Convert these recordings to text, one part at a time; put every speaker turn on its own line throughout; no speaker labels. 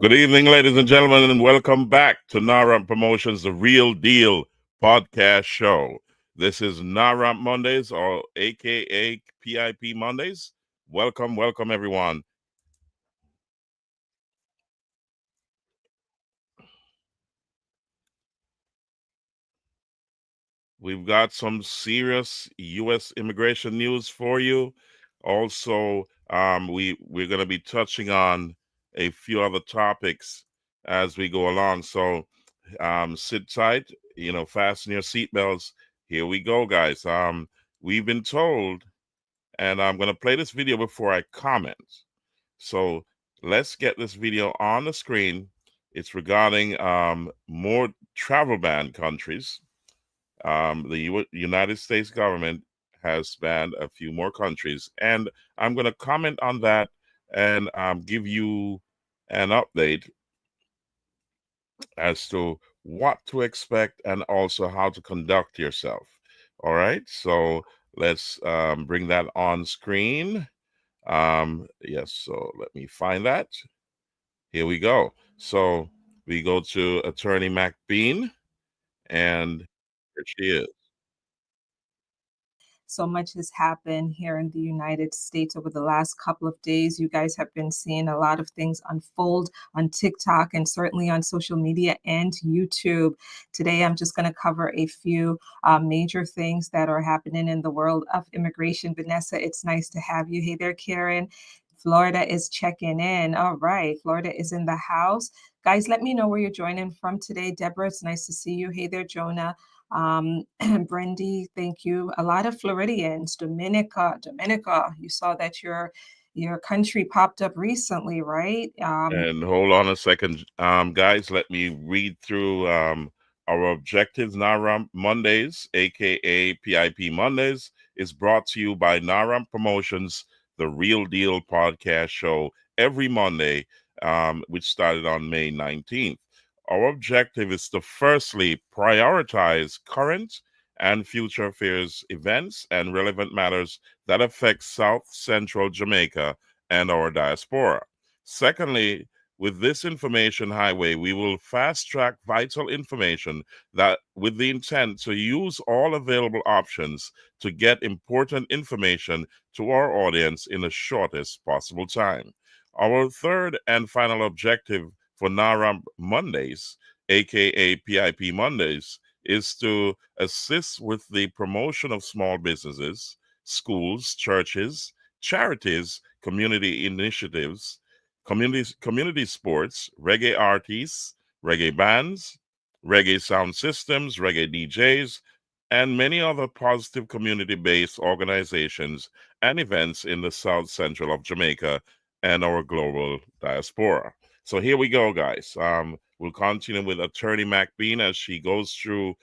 Good evening, ladies and gentlemen, and welcome back to RAMP Promotions, the Real Deal podcast show. This is RAMP Mondaze, or aka PIP Mondaze. Welcome, everyone. We've got some serious U.S. immigration news for you. Also, we're going to be touching on a few other topics as we go along. So, sit tight, fasten your seatbelts. Here we go, guys. We've been told, and I'm going to play this video before I comment. So let's get this video on the screen. It's regarding more travel ban countries. The United States government has banned a few more countries, and I'm going to comment on that and give you an update as to what to expect and also how to conduct yourself. All right, so let's bring that on screen. Yes, so let me find that. Here we go. So we go to Attorney McBean, and here she is.
So much has happened here in the United States over the last couple of days. You guys have been seeing a lot of things unfold on TikTok and certainly on social media and YouTube. Today, I'm just going to cover a few major things that are happening in the world of immigration. Vanessa, it's nice to have you. Hey there, Karen. Florida is checking in. All right, Florida is in the house. Guys, let me know where you're joining from today. Deborah, it's nice to see you. Hey there, Jonah. Brendy, thank you. A lot of Floridians, Dominica, you saw that your country popped up recently, right?
And hold on a second, guys. Let me read through our objectives. NARAM Mondaze, aka PIP Mondaze, is brought to you by NARAM Promotions, the Real Deal podcast show, every Monday, which started on May 19th. Our objective is to firstly prioritize current and future affairs, events, and relevant matters that affect South Central Jamaica and our diaspora. Secondly, with this information highway, we will fast track vital information that with the intent to use all available options to get important information to our audience in the shortest possible time. Our third and final objective for NARAM Mondaze, aka PIP Mondaze, is to assist with the promotion of small businesses, schools, churches, charities, community initiatives, community sports, reggae artists, reggae bands, reggae sound systems, reggae DJs, and many other positive community-based organizations and events in the South Central of Jamaica and our global diaspora. So here we go, guys. We'll continue with Attorney McBean as she goes through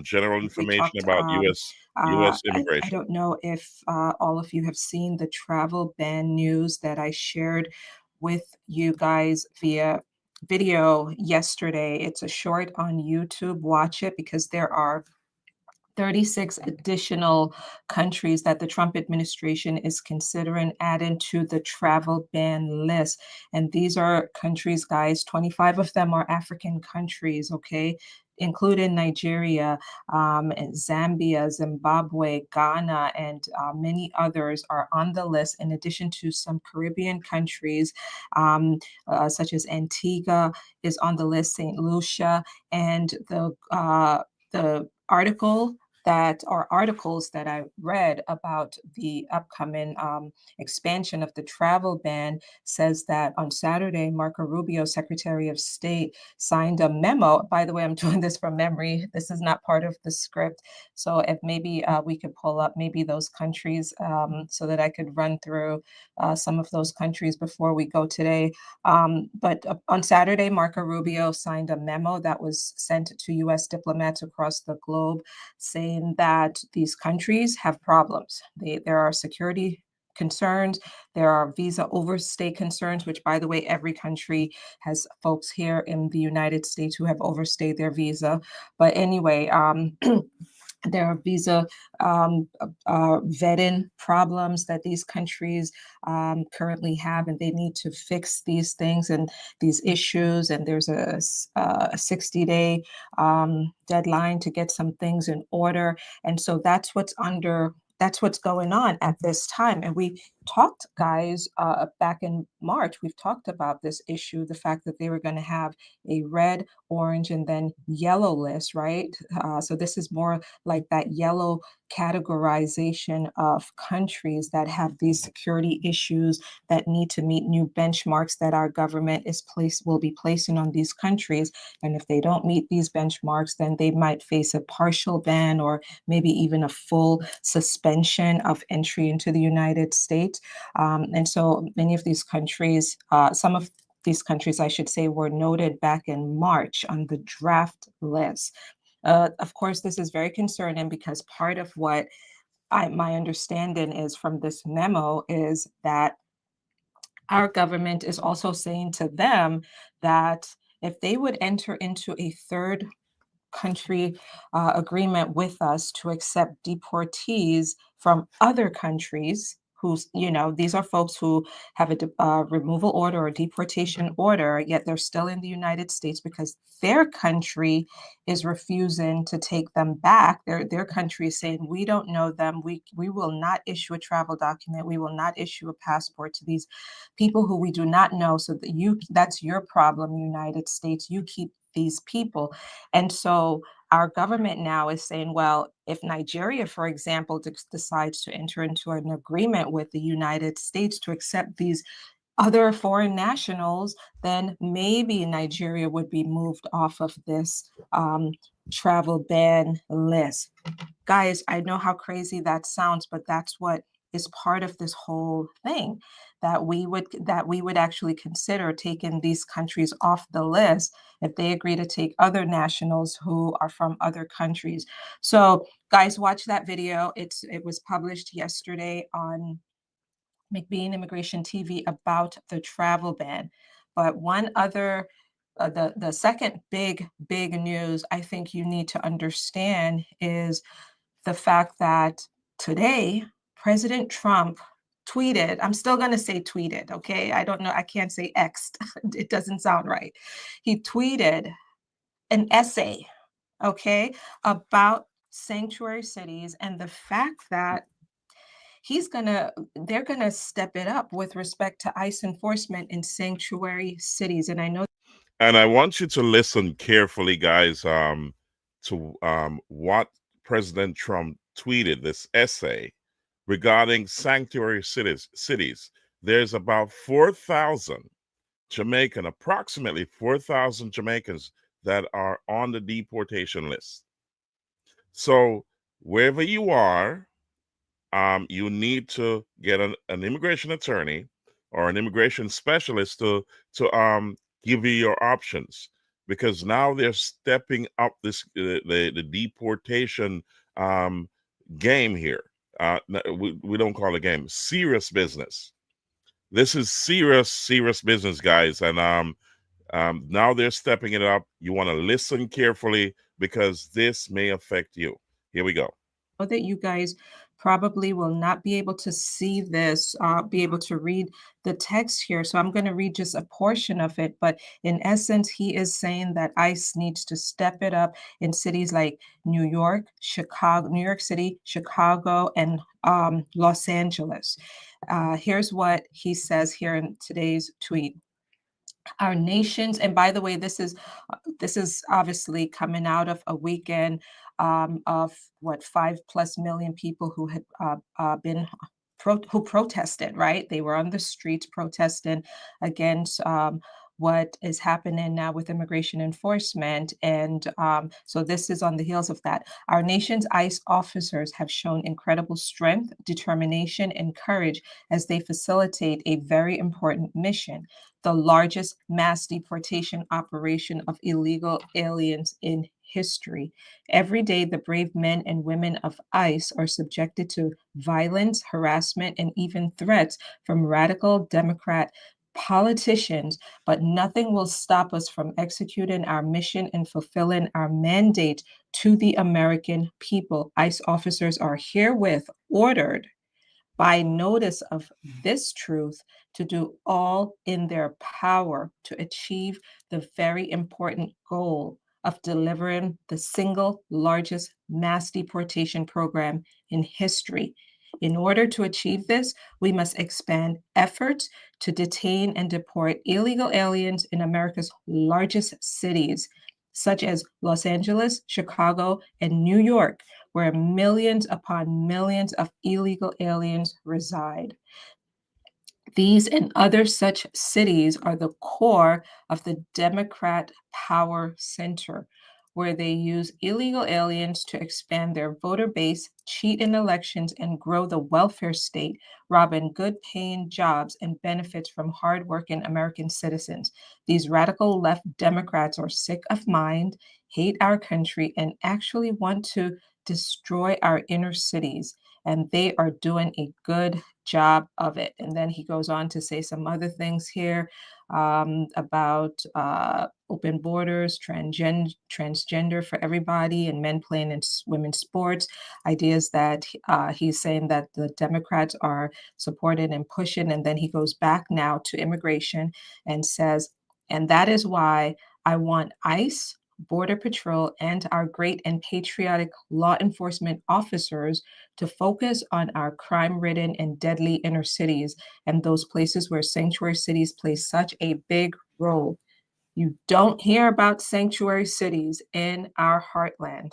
general
We
information
talked.
about U.S.
I
immigration.
don't know if all of you have seen the travel ban news that I shared with you guys via video yesterday. It's a short on YouTube. Watch it because there are 36 additional countries that the Trump administration is considering adding to the travel ban list. And these are countries, guys, 25 of them are African countries, okay? Including Nigeria, and Zambia, Zimbabwe, Ghana, and many others are on the list, in addition to some Caribbean countries, such as Antigua is on the list, St. Lucia, and the articles that I read about the upcoming expansion of the travel ban says that on Saturday, Marco Rubio, Secretary of State, signed a memo. By the way, I'm doing this from memory. This is not part of the script. So if maybe we could pull up maybe those countries so that I could run through some of those countries before we go today. But on Saturday, Marco Rubio signed a memo that was sent to U.S. diplomats across the globe saying that these countries have problems. There are security concerns. There are visa overstay concerns, which, by the way, every country has folks here in the United States who have overstayed their visa. But anyway, There are visa vetting problems that these countries currently have, and they need to fix these things and these issues. And there's a 60-day deadline to get some things in order. And so that's what's going on at this time. And we talked, guys, back in March, we've talked about this issue, the fact that they were going to have a red, orange, and then yellow list, right? So this is more like that yellow categorization of countries that have these security issues that need to meet new benchmarks that our government will be placing on these countries. And if they don't meet these benchmarks, then they might face a partial ban or maybe even a full suspension of entry into the United States. And so many of these countries, some of these countries, I should say, were noted back in March on the draft list. Of course, this is very concerning because part of what my understanding is from this memo is that our government is also saying to them that if they would enter into a third country agreement with us to accept deportees from other countries who's, these are folks who have a removal order or deportation order, yet they're still in the United States because their country is refusing to take them back. Their country is saying, we don't know them. We will not issue a travel document. We will not issue a passport to these people who we do not know. So that's your problem, United States. You keep these people. And so our government now is saying, well, if Nigeria, for example, decides to enter into an agreement with the United States to accept these other foreign nationals, then maybe Nigeria would be moved off of this travel ban list. Guys, I know how crazy that sounds, but that's what is part of this whole thing, that we would actually consider taking these countries off the list if they agree to take other nationals who are from other countries. So guys, watch that video. It was published yesterday on McBean Immigration TV about the travel ban. But one other the second big news I think you need to understand is the fact that today President Trump tweeted, I'm still going to say tweeted, okay? I don't know, I can't say X'd. It doesn't sound right. He tweeted an essay, okay, about sanctuary cities and the fact that they're gonna step it up with respect to ICE enforcement in sanctuary cities. And I know.
And I want you to listen carefully, guys, to what President Trump tweeted, this essay regarding sanctuary cities. There's about 4,000 approximately 4,000 Jamaicans that are on the deportation list. So wherever you are, you need to get an immigration attorney or an immigration specialist to give you your options, because now they're stepping up the deportation game here. We don't call it a game. Serious business. This is serious business, guys, and now they're stepping it up. You want to listen carefully because this may affect you. Here we go.
That you guys probably will not be able to see this, be able to read the text here. So I'm going to read just a portion of it. But in essence, he is saying that ICE needs to step it up in cities like New York, Chicago, New York City, Chicago, and Los Angeles. Here's what he says here in today's tweet. Our nations, and by the way, this is obviously coming out of a weekend of what 5+ million people who had been who protested, right? They were on the streets protesting against what is happening now with immigration enforcement. And so this is on the heels of that. Our nation's ICE officers have shown incredible strength, determination, and courage as they facilitate a very important mission, the largest mass deportation operation of illegal aliens in history. Every day, the brave men and women of ICE are subjected to violence, harassment, and even threats from radical Democrat politicians, but nothing will stop us from executing our mission and fulfilling our mandate to the American people. ICE officers are herewith ordered by notice of this truth to do all in their power to achieve the very important goal of delivering the single largest mass deportation program in history. In order to achieve this, we must expand efforts to detain and deport illegal aliens in America's largest cities, such as Los Angeles, Chicago, and New York, where millions upon millions of illegal aliens reside. These and other such cities are the core of the Democrat power center, where they use illegal aliens to expand their voter base, cheat in elections, and grow the welfare state, robbing good paying jobs and benefits from hardworking American citizens. These radical left Democrats are sick of mind, hate our country, and actually want to destroy our inner cities. And they are doing a good job of it. And then he goes on to say some other things here about open borders, transgender for everybody, and men playing in women's sports. Ideas that he's saying that the Democrats are supporting and pushing. And then he goes back now to immigration and says, and that is why I want ICE, Border Patrol, and our great and patriotic law enforcement officers to focus on our crime-ridden and deadly inner cities and those places where sanctuary cities play such a big role. You don't hear about sanctuary cities in our heartland.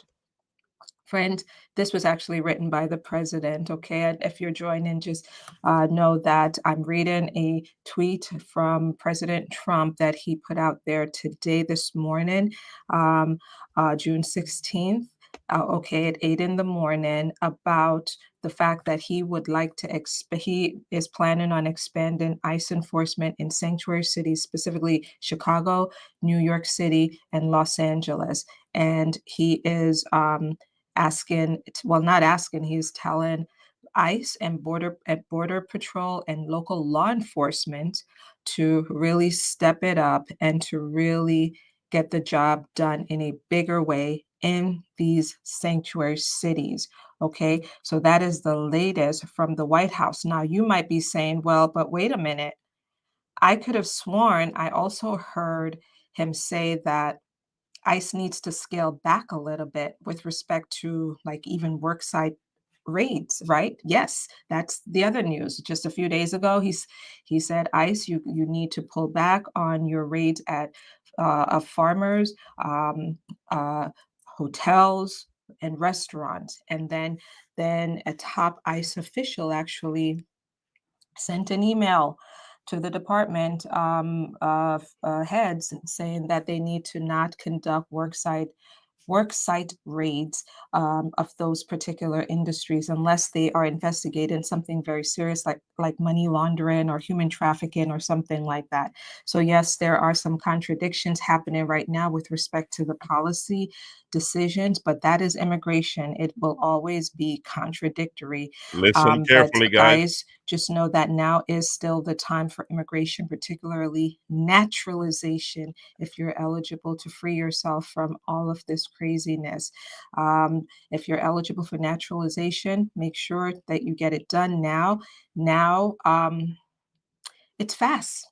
Friend, this was actually written by the president, okay? And if you're joining, just know that I'm reading a tweet from President Trump that he put out there today, this morning, June 16th, okay, at 8 in the morning, about the fact that he would like to, he is planning on expanding ICE enforcement in sanctuary cities, specifically Chicago, New York City, and Los Angeles. And he is asking, well, not asking, he's telling ICE and Border Patrol and local law enforcement to really step it up and to really get the job done in a bigger way in these sanctuary cities. Okay, so that is the latest from the White House. Now, you might be saying, well, but wait a minute. I could have sworn I also heard him say that ICE needs to scale back a little bit with respect to like even worksite raids, right? Yes, that's the other news. Just a few days ago, he said, ICE, you need to pull back on your raids at of farmers, hotels, and restaurants. And then a top ICE official actually sent an email to the department heads saying that they need to not conduct worksite raids of those particular industries unless they are investigating something very serious like money laundering or human trafficking or something like that. So yes, there are some contradictions happening right now with respect to the policy decisions, but that is immigration. It will always be contradictory.
Listen
But
carefully, guys.
guys, just know that now is still the time for immigration, particularly naturalization, if you're eligible to free yourself from all of this craziness. If you're eligible for naturalization, make sure that you get it done now. Now, it's fast.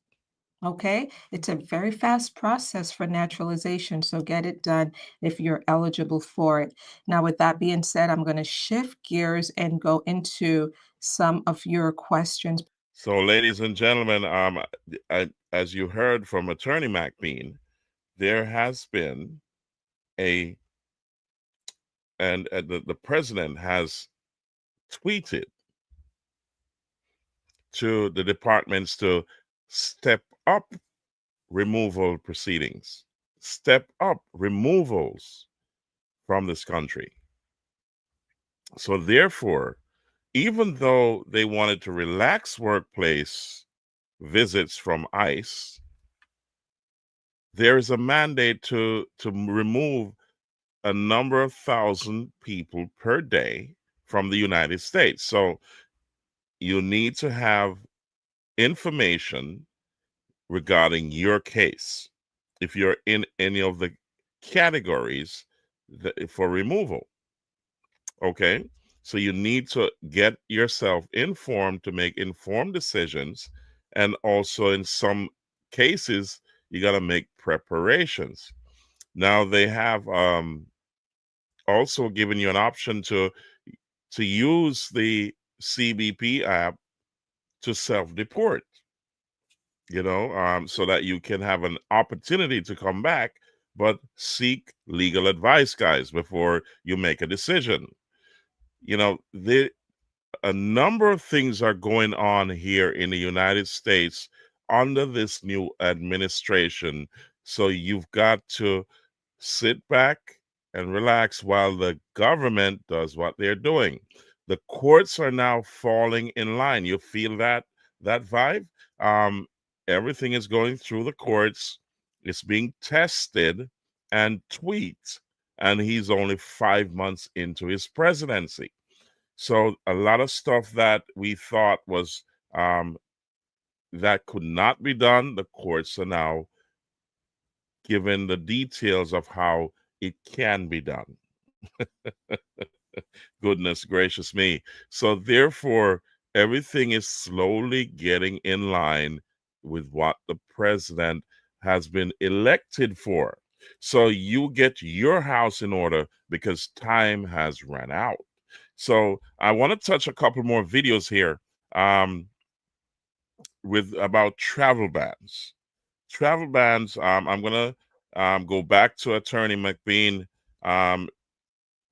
Okay, it's a very fast process for naturalization, so get it done if you're eligible for it. Now, with that being said, I'm going to shift gears and go into some of your questions.
So, ladies and gentlemen, as you heard from Attorney McBean, there has been a, and the president has tweeted to the departments to step up removal proceedings, step up removals from this country. So, therefore, even though they wanted to relax workplace visits from ICE, there is a mandate to remove a number of thousand people per day from the United States. So you need to have information regarding your case, if you're in any of the categories for removal. Okay, so you need to get yourself informed to make informed decisions, and also in some cases you got to make preparations. Now they have also given you an option to use the CBP app to self-deport, so that you can have an opportunity to come back, but seek legal advice, guys, before you make a decision. The a number of things are going on here in the United States under this new administration. So you've got to sit back and relax while the government does what they're doing. The courts are now falling in line. You feel that vibe? Um, Everything is going through the courts. It's being tested and tweaked, and he's only 5 months into his presidency. So a lot of stuff that we thought was that could not be done, the courts are now given the details of how it can be done. Goodness gracious me. So therefore, everything is slowly getting in line with what the president has been elected for. So you get your house in order because time has run out. So I want to touch a couple more videos here um, with about travel bans. Travel bans. I'm gonna go back to Attorney McBean um,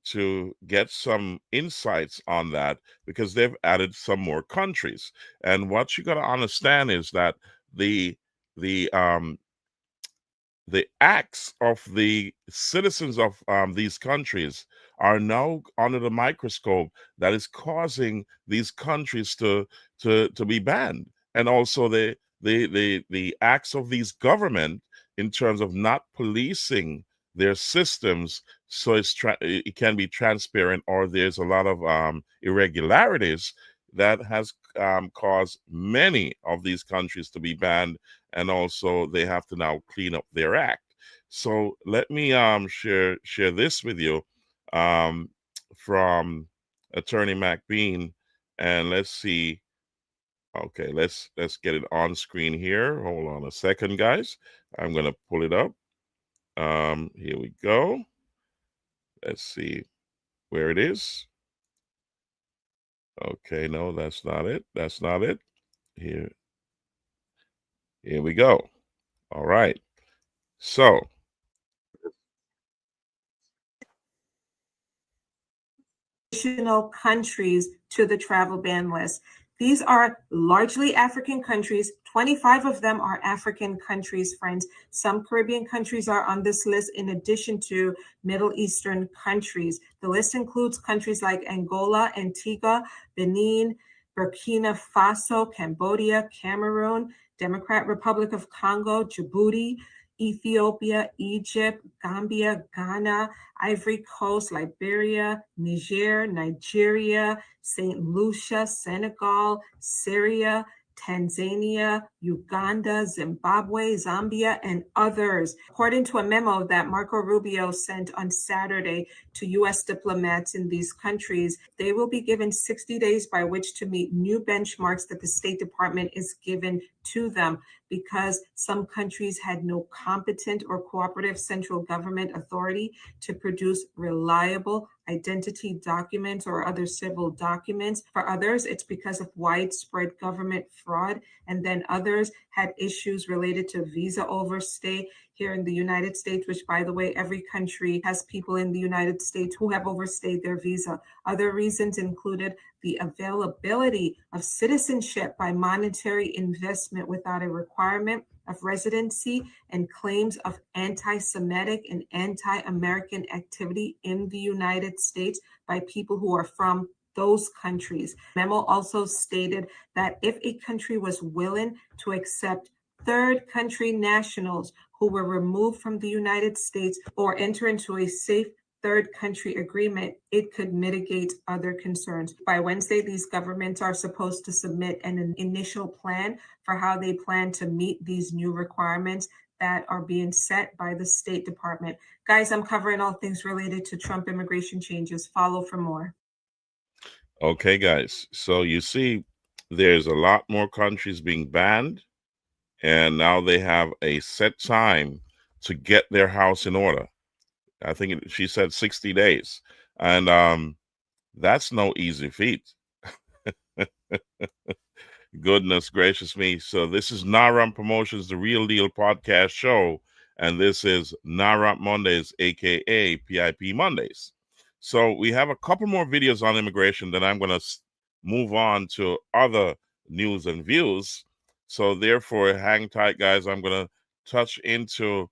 to get some insights on that, because they've added some more countries. And what you got to understand is that the the um, the acts of the citizens of these countries are now under the microscope that is causing these countries to be banned, and also the acts of these government in terms of not policing their systems, so it can be transparent, or there's a lot of irregularities that has caused many of these countries to be banned, and also they have to now clean up their act. So let me share this with you um, from Attorney McBean, and let's see. Okay, let's get it on screen here. Hold on a second, guys. I'm gonna pull it up. Here we go. Let's see where it is. Okay, no, that's not it. That's not it. Here we go. All right. So
additional countries to the travel ban list. These are largely African countries. 25 of them are African countries, friends. Some Caribbean countries are on this list in addition to Middle Eastern countries. The list includes countries like Angola, Antigua, Benin, Burkina Faso, Cambodia, Cameroon, Democratic Republic of Congo, Djibouti, Ethiopia, Egypt, Gambia, Ghana, Ivory Coast, Liberia, Niger, Nigeria, St. Lucia, Senegal, Syria, Tanzania, Uganda, Zimbabwe, Zambia, and others. According to a memo that Marco Rubio sent on Saturday to U.S. diplomats in these countries, they will be given 60 days by which to meet new benchmarks that the State Department is given to them, because some countries had no competent or cooperative central government authority to produce reliable identity documents or other civil documents. For others, it's because of widespread government fraud. And then others had issues related to visa overstay here in the United States, which, by the way, every country has people in the United States who have overstayed their visa. Other reasons included the availability of citizenship by monetary investment without a requirement of residency, and claims of anti-Semitic and anti-American activity in the United States by people who are from those countries. Memo also stated that if a country was willing to accept third country nationals who were removed from the United States or enter into a safe third country agreement, it could mitigate other concerns. By Wednesday, these governments are supposed to submit an initial plan for how they plan to meet these new requirements that are being set by the State Department. Guys, I'm covering all things related to Trump immigration changes. Follow for more.
Okay, guys. So you see, there's a lot more countries being banned, and now they have a set time to get their house in order. I think she said 60 days. And that's no easy feat. Goodness gracious me. So this is NARAM Promotions, the Real Deal podcast show. And this is NARAM Mondays, aka PIP Mondays. So we have a couple more videos on immigration, then I'm going to move on to other news and views. So therefore, hang tight, guys. I'm going to touch into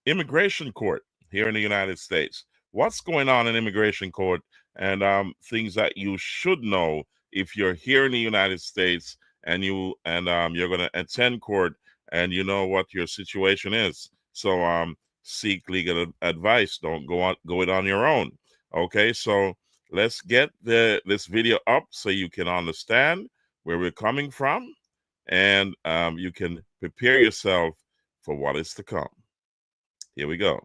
immigration court here in the United States. What's going on in immigration court, and things that you should know if you're here in the United States and you're going to attend court and you know what your situation is. So seek legal advice. Don't go it on your own. Okay, so let's get this video up so you can understand where we're coming from, and you can prepare yourself for what is to come. Here we go.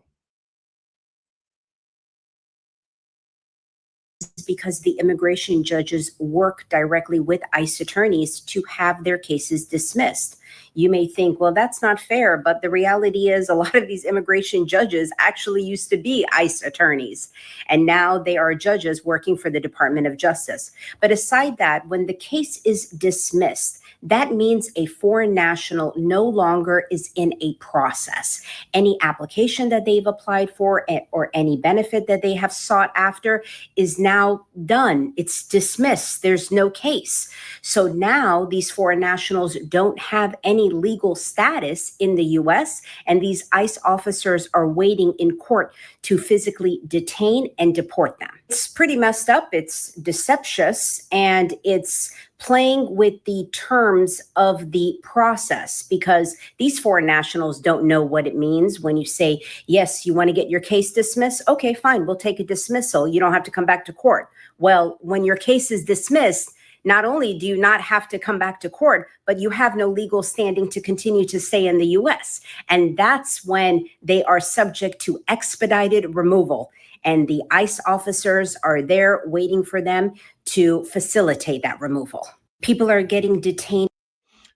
Because the immigration judges work directly with ICE attorneys to have their cases dismissed. You may think, well, that's not fair, but the reality is a lot of these immigration judges actually used to be ICE attorneys, and now they are judges working for the Department of Justice. But aside that, when the case is dismissed, that means a foreign national no longer is in a process. Any application that they've applied for or any benefit that they have sought after is now done. It's dismissed. There's no case. So now these foreign nationals don't have any legal status in the US, and these ICE officers are waiting in court to physically detain and deport them. It's pretty messed up. It's deceptious, and it's playing with the terms of the process, because these foreign nationals don't know what it means when you say, yes, you want to get your case dismissed. Okay, fine, we'll take a dismissal. You don't have to come back to court. Well, when your case is dismissed, not only do you not have to come back to court, but you have no legal standing to continue to stay in the US. And that's when they are subject to expedited removal. And the ICE officers are there waiting for them to facilitate that removal. People are getting detained.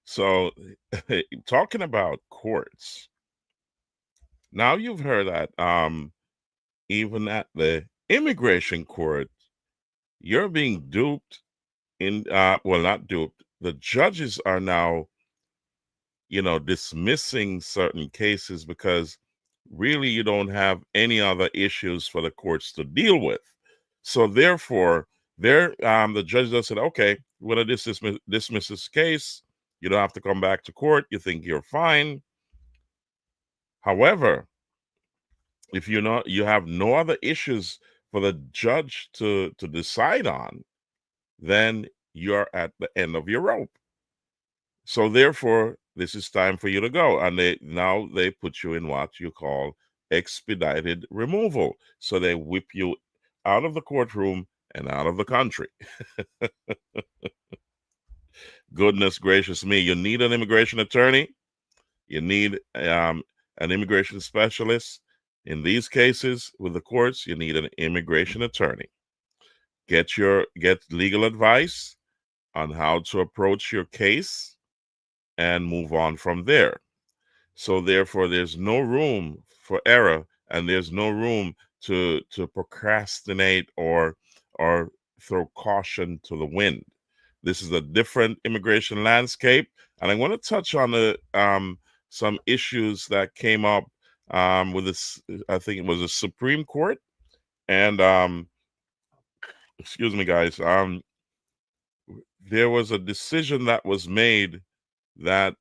So, talking about courts, now you've heard that even at the immigration court, you're being duped well, not duped. The judges are now, dismissing certain cases because really you don't have any other issues for the courts to deal with. So therefore, the judge just said, okay, we're going to dismiss this case. You don't have to come back to court. You think you're fine. However, if you have no other issues for the judge to decide on, then you're at the end of your rope. So therefore, this is time for you to go. And they put you in what you call expedited removal. So they whip you out of the courtroom and out of the country. Goodness gracious me. You need an immigration attorney. You need an immigration specialist. In these cases with the courts, you need an immigration attorney. Get legal advice on how to approach your case and move on from there. So therefore, there's no room for error, and there's no room to procrastinate or throw caution to the wind. This is a different immigration landscape, and I want to touch on some issues that came up with this. I think it was the Supreme Court, and excuse me, guys. There was a decision that was made that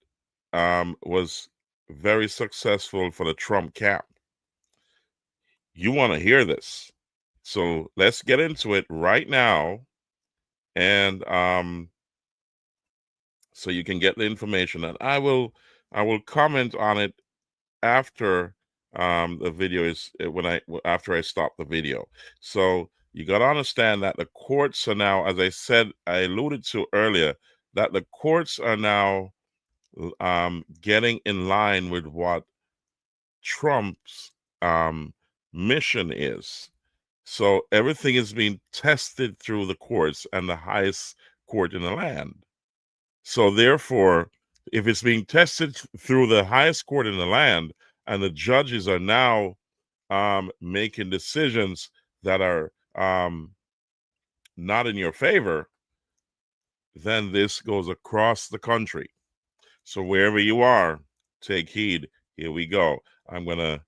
was very successful for the Trump camp. You want to hear this. So let's get into it right now. And so you can get the information. And I will comment on it after The video is after I stop the video. So you got to understand that the courts are now, as I said, I alluded to earlier, that the courts are now getting in line with what Trump's mission is. So everything is being tested through the courts and the highest court in the land. So therefore, if it's being tested through the highest court in the land, and the judges are now making decisions that are not in your favor, then this goes across the country. So wherever you are, take heed. Here we go. I'm going to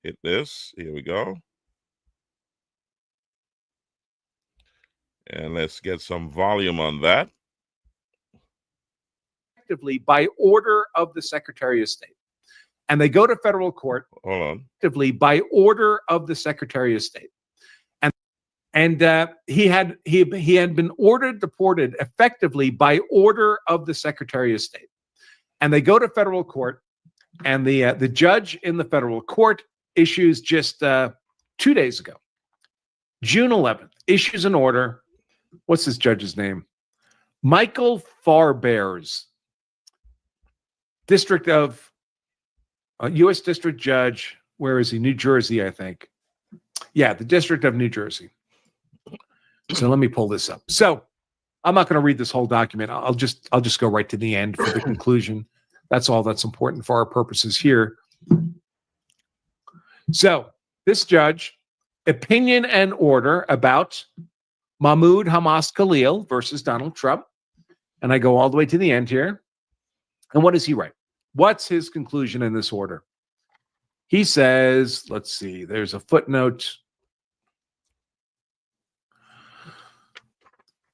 hit this. Here we go. And let's get some volume on that.
Effectively by order of the Secretary of State. And they go to federal court.
Hold on.
Effectively by order of the Secretary of State. And he had been deported effectively by order of the Secretary of State. And they go to federal court, and the judge in the federal court issues just 2 days ago, June 11th, issues an order. What's this judge's name? Michael Farbears, District of U.S. District Judge. Where is he? New Jersey, I think. Yeah, the District of New Jersey. So let me pull this up. So I'm not going to read this whole document. I'll just go right to the end for the conclusion. That's all that's important for our purposes here. So this judge, opinion and order about Mahmoud Hamas Khalil versus Donald Trump. And I go all the way to the end here. And what does he write? What's his conclusion in this order? He says, let's see, there's a footnote.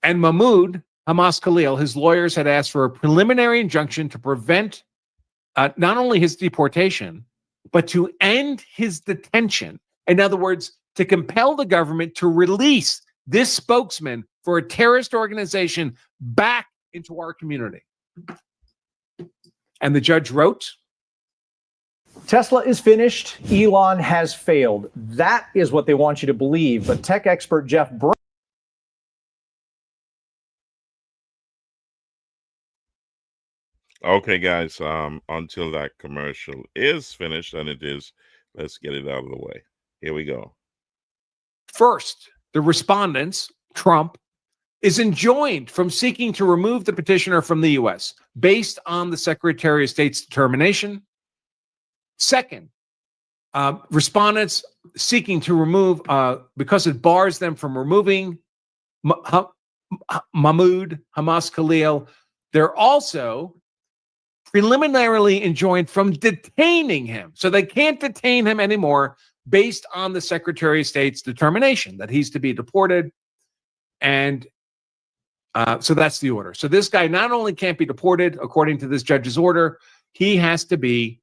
And Mahmoud Hamas Khalil, his lawyers had asked for a preliminary injunction to prevent not only his deportation, but to end his detention. In other words, to compel the government to release this spokesman for a terrorist organization back into our community. And the judge wrote,
Tesla is finished. Elon has failed. That is what they want you to believe. But tech expert Jeff Brown.
Okay, guys, until that commercial is finished, and it is, let's get it out of the way. Here we go.
First, the respondents, Trump, is enjoined from seeking to remove the petitioner from the U.S. based on the Secretary of State's determination. Second, respondents seeking to remove, because it bars them from removing Mahmoud Hamas Khalil, they're also preliminarily enjoined from detaining him. So they can't detain him anymore based on the Secretary of State's determination that he's to be deported. And so that's the order. So this guy not only can't be deported according to this judge's order, he has to be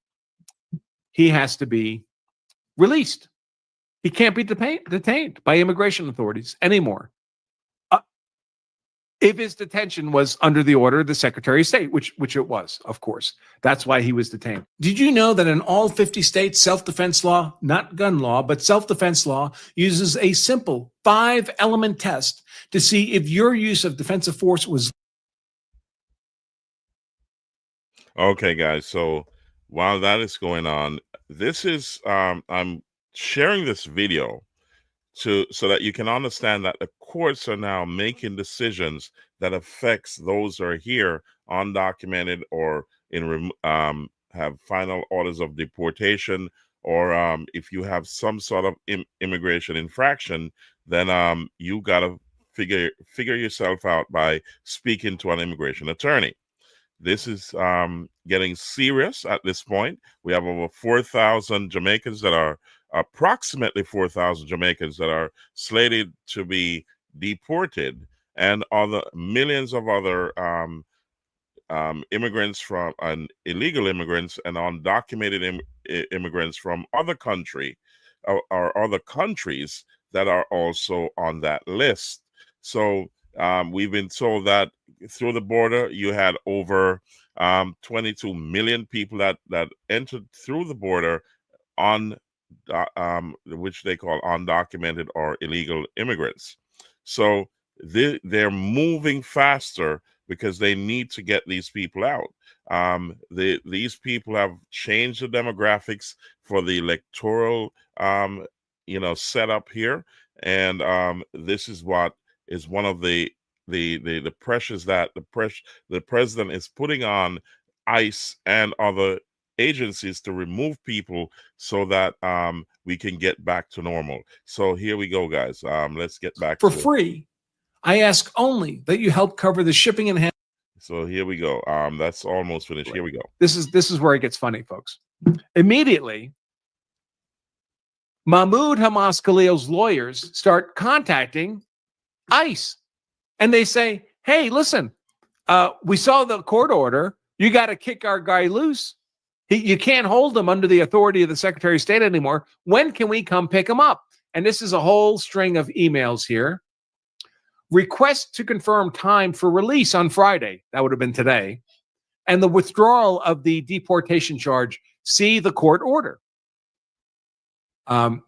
released. He can't be detained by immigration authorities anymore. If his detention was under the order of the Secretary of State, which it was, of course. That's why he was detained. Did you know that in all 50 states, self-defense law, not gun law, but self-defense law, uses a simple 5-element test to see if your use of defensive force was...
Okay, guys, so while that is going on, this is, I'm sharing this video so that you can understand that the courts are now making decisions that affects those who are here undocumented or have final orders of deportation, or if you have some sort of immigration infraction, then you got to figure yourself out by speaking to an immigration attorney. This is getting serious at this point. We have over 4,000 Jamaicans that are approximately 4,000 Jamaicans that are slated to be deported, and other millions of other immigrants and illegal immigrants and undocumented immigrants from other country or other countries that are also on that list. So we've been told that through the border, you had over 22 million people that entered through the border which they call undocumented or illegal immigrants. So they're moving faster because they need to get these people out. These people have changed the demographics for the electoral, setup here, and this is what is one of the pressures that the president is putting on ICE and other agencies to remove people so that we can get back to normal. So here we go, guys. Let's get back
For
to
free. I ask only that you help cover the shipping and handling.
So here we go. That's almost finished. Here we go.
This is where it gets funny, folks. Immediately, Mahmoud Hamas Khalil's lawyers start contacting ICE. And they say, hey, listen, we saw the court order. You got to kick our guy loose. You can't hold him under the authority of the Secretary of State anymore. When can we come pick him up? And this is a whole string of emails here. Request to confirm time for release on Friday. That would have been today. And the withdrawal of the deportation charge. See the court order. And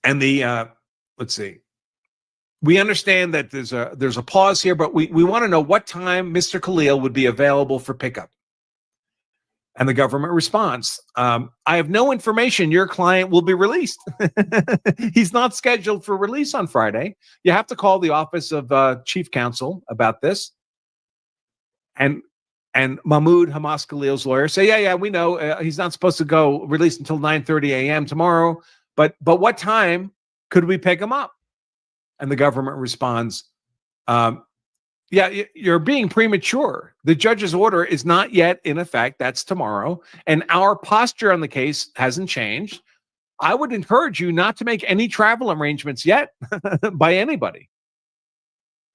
let's see. We understand that there's a pause here, but we want to know what time Mr. Khalil would be available for pickup. And the government responds, I have no information your client will be released. He's not scheduled for release on Friday. You have to call the office of chief counsel about this. And Mahmoud Hamas Khalil's lawyer say, yeah, we know he's not supposed to go released until 9:30 a.m. tomorrow. But what time could we pick him up? And the government responds, yeah, you're being premature. The judge's order is not yet in effect. That's tomorrow. And our posture on the case hasn't changed. I would encourage you not to make any travel arrangements yet by anybody.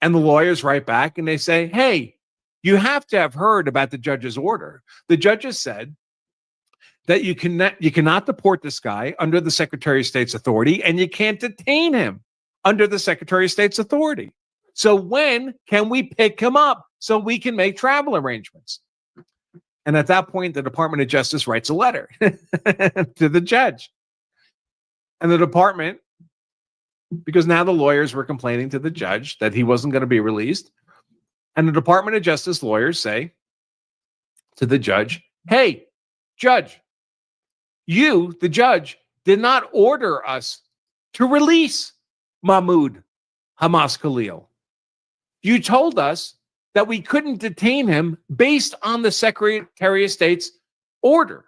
And the lawyers write back and they say, hey, you have to have heard about the judge's order. The judge has said that you cannot deport this guy under the Secretary of State's authority, and you can't detain him under the Secretary of State's authority. So when can we pick him up so we can make travel arrangements? And at that point, the Department of Justice writes a letter to the judge. And the department, because now the lawyers were complaining to the judge that he wasn't going to be released, and the Department of Justice lawyers say to the judge, hey, judge, you, the judge, did not order us to release Mahmoud Hamas Khalil. You told us that we couldn't detain him based on the Secretary of State's order.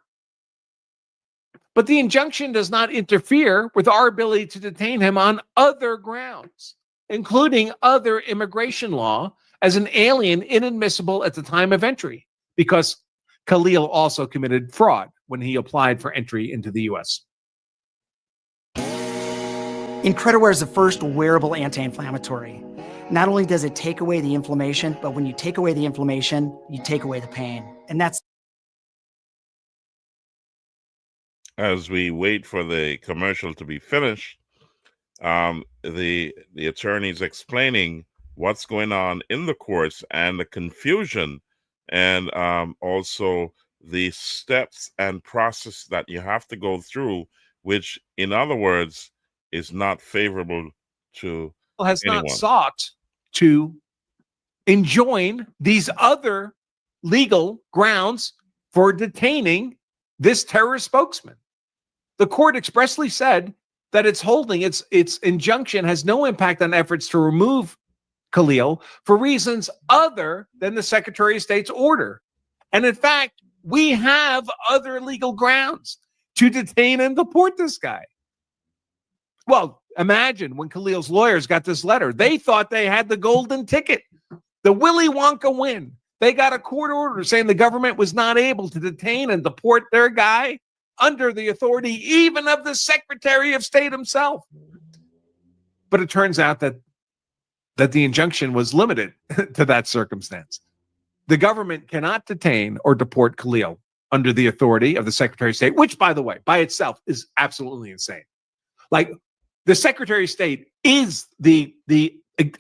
But the injunction does not interfere with our ability to detain him on other grounds, including other immigration law, as an alien inadmissible at the time of entry, because Khalil also committed fraud when he applied for entry into the U.S.
Incrediwear is the first wearable anti-inflammatory. Not only does it take away the inflammation, but when you take away the inflammation, you take away the pain. And that's...
As we wait for the commercial to be finished, the attorney's explaining what's going on in the courts and the confusion, and also the steps and process that you have to go through, which, in other words, is not favorable to
has
anyone.
Not sought to enjoin these other legal grounds for detaining this terrorist spokesman. The court expressly said that its holding, its injunction has no impact on efforts to remove Khalil for reasons other than the Secretary of State's order. And in fact, we have other legal grounds to detain and deport this guy. Well, imagine when Khalil's lawyers got this letter, they thought they had the golden ticket, the Willy Wonka win. They got a court order saying the government was not able to detain and deport their guy under the authority even of the Secretary of State himself. But it turns out that the injunction was limited to that circumstance. The government cannot detain or deport Khalil under the authority of the Secretary of State, which, by the way, by itself is absolutely insane. Like, the Secretary of State is the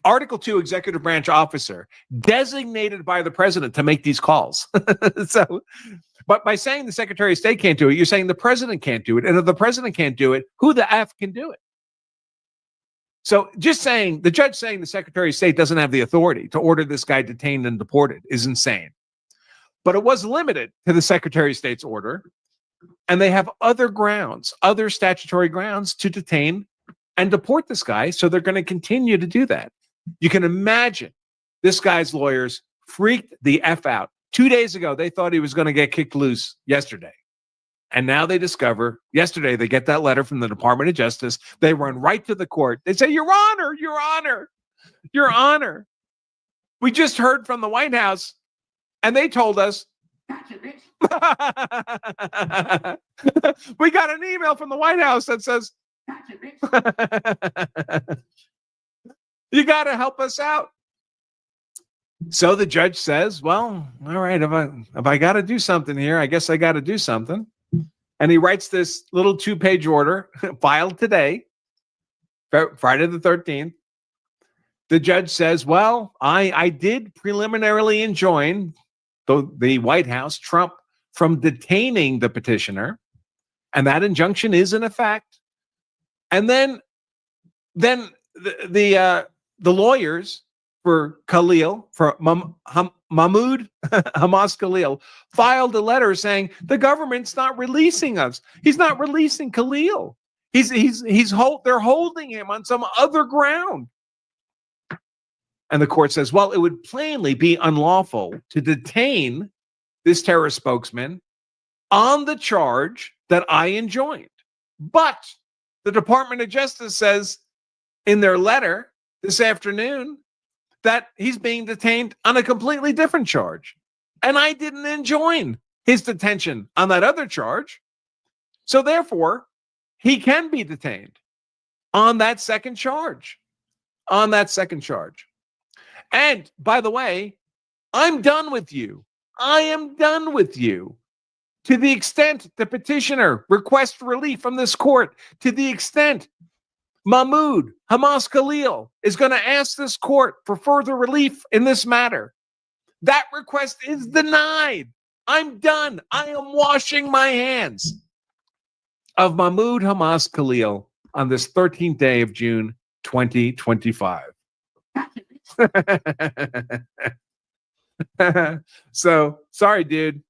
Article 2 executive branch officer designated by the president to make these calls. So But by saying the Secretary of State can't do it, you're saying the president can't do it. And if the president can't do it, who the F can do it? So just saying, the judge saying the Secretary of State doesn't have the authority to order this guy detained and deported is insane. But it was limited to the Secretary of State's order. And they have other grounds, other statutory grounds to detain and deport this guy. So they're going to continue to do that. You can imagine this guy's lawyers freaked the F out. 2 days ago, they thought he was going to get kicked loose yesterday. And now they discover, yesterday, they get that letter from the Department of Justice. They run right to the court. They say, Your Honor, Your Honor, Your Honor. We just heard from the White House, and they told us, we got an email from the White House that says, you got to help us out. So the judge says, well, all right, if I got to do something here, I guess I got to do something. And he writes this little 2-page order filed today, Friday the 13th. The judge says, well, I did preliminarily enjoin the White House, Trump, from detaining the petitioner. And that injunction is in effect. And then the lawyers for Khalil, for Mahmoud Hamas Khalil, filed a letter saying the government's not releasing us. He's not releasing Khalil. They're holding him on some other ground. And the court says, well, it would plainly be unlawful to detain this terrorist spokesman on the charge that I enjoined. But the Department of Justice says in their letter this afternoon that he's being detained on a completely different charge. And I didn't enjoin his detention on that other charge. So therefore, he can be detained on that second charge. On that second charge. And by the way, I'm done with you. I am done with you. To the extent the petitioner requests relief from this court, to the extent Mahmoud Hamas Khalil is going to ask this court for further relief in this matter, that request is denied. I'm done. I am washing my hands of Mahmoud Hamas Khalil on this 13th day of June, 2025. So, sorry, dude.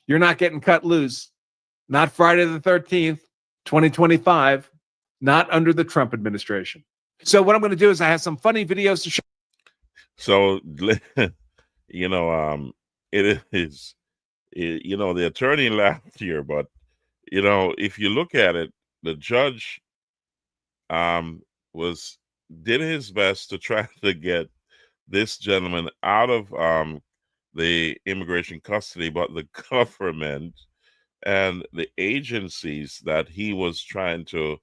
You're not getting cut loose. Not Friday the 13th, 2025. Not under the Trump administration. So what I'm going to do is I have some funny videos to show.
So, it is, the attorney laughed here, but, if you look at it, the judge did his best to try to get this gentleman out of the immigration custody, but the government and the agencies that he was trying to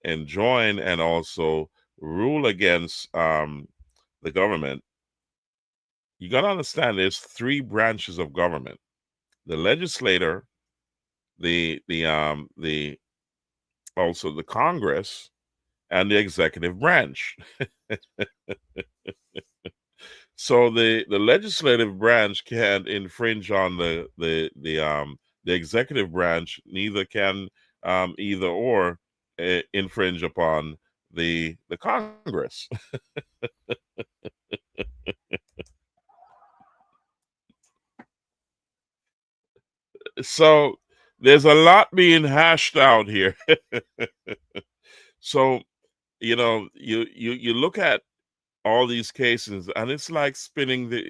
enjoin and also rule against the government. You got to understand there's 3 branches of government: the legislator, also the Congress, and the executive branch. So the legislative branch can't infringe on the executive branch. Neither can either or infringe upon the Congress. So there's a lot being hashed out here. So you look at all these cases, and it's like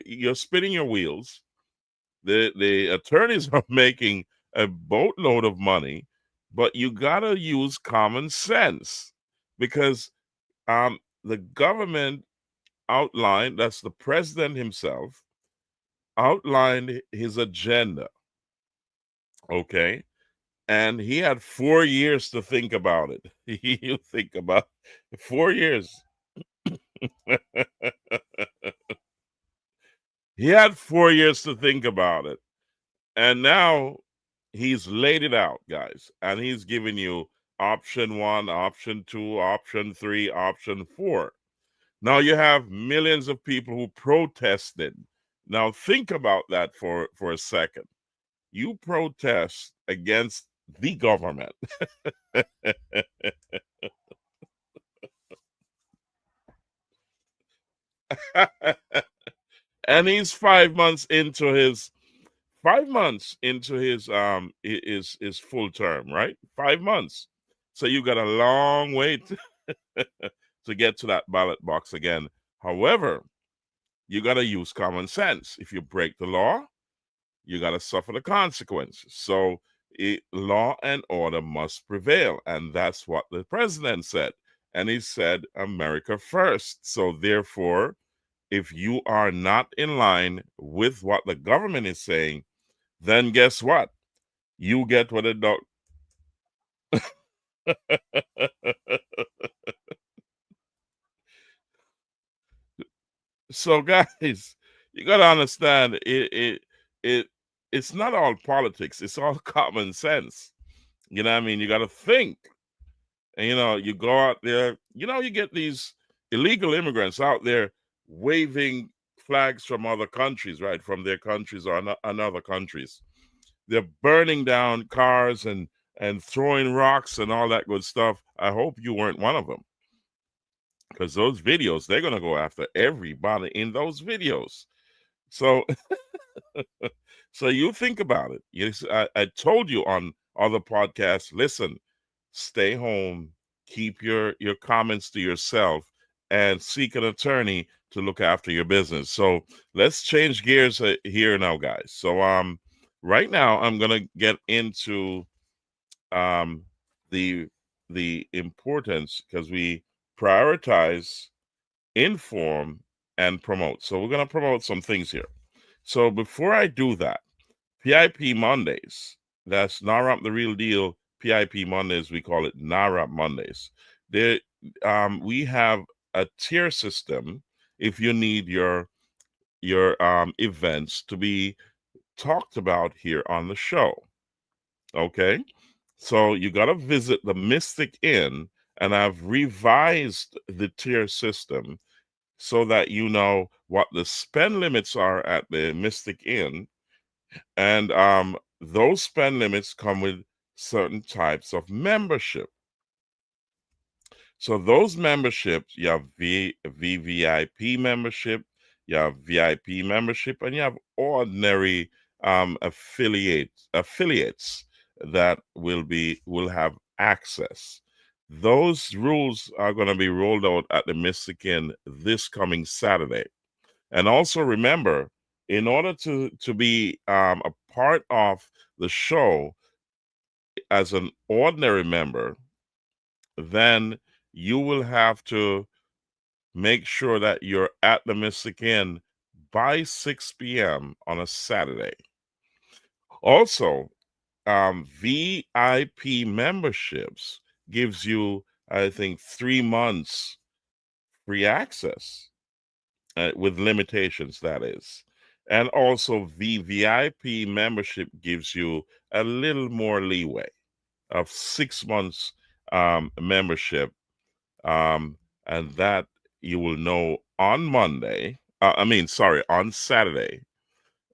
you're spinning your wheels. The attorneys are making a boatload of money, but you gotta use common sense, because the government outlined, that's the president himself, outlined his agenda. Okay. And he had 4 years to think about it. You think about 4 years. He had 4 years to think about it. And now he's laid it out, guys. And he's giving you option 1, option 2, option 3, option 4. Now you have millions of people who protested. Now think about that for a second. You protest against the government. And he's 5 months into his 5 months into his full term, right? 5 months. So you got a long way to get to that ballot box again. However, you got to use common sense. If you break the law, you got to suffer the consequences. So law and order must prevail. And that's what the president said. And he said, America first. So therefore, if you are not in line with what the government is saying, then guess what? You get what it does. So, guys, you gotta understand it's not all politics. It's all common sense. You know what I mean? You gotta think. And you go out there. You get these illegal immigrants out there waving flags from other countries, right? From their countries or another countries. They're burning down cars and throwing rocks and all that good stuff. I hope you weren't one of them, because those videos, they're gonna go after everybody in those videos. So so you think about it. Yes, I told you on other podcasts, listen, stay home, keep your comments to yourself, and seek an attorney to look after your business. So let's change gears here now, guys. So right now I'm gonna get into the importance, because we prioritize, inform, and promote. So we're gonna promote some things here. So before I do that, PIP Mondays, that's NARAMP the Real Deal. PIP Mondays, we call it NARAMP Mondays. There, we have a tier system if you need your events to be talked about here on the show. Okay, so you got to visit the Mystic Inn, and I've revised the tier system so that you know what the spend limits are at the Mystic Inn. And those spend limits come with certain types of membership. So those memberships, you have VVIP membership, you have VIP membership, and you have ordinary affiliates that will have access. Those rules are going to be rolled out at the Mystic Inn this coming Saturday. And also remember, in order to be a part of the show as an ordinary member, then you will have to make sure that you're at the Mystic Inn by 6 p.m. on a Saturday. Also, VIP memberships gives you, I think, 3 months free access, with limitations, that is. And also, VVIP membership gives you a little more leeway of 6 months membership, and that you will know on Monday. On Saturday.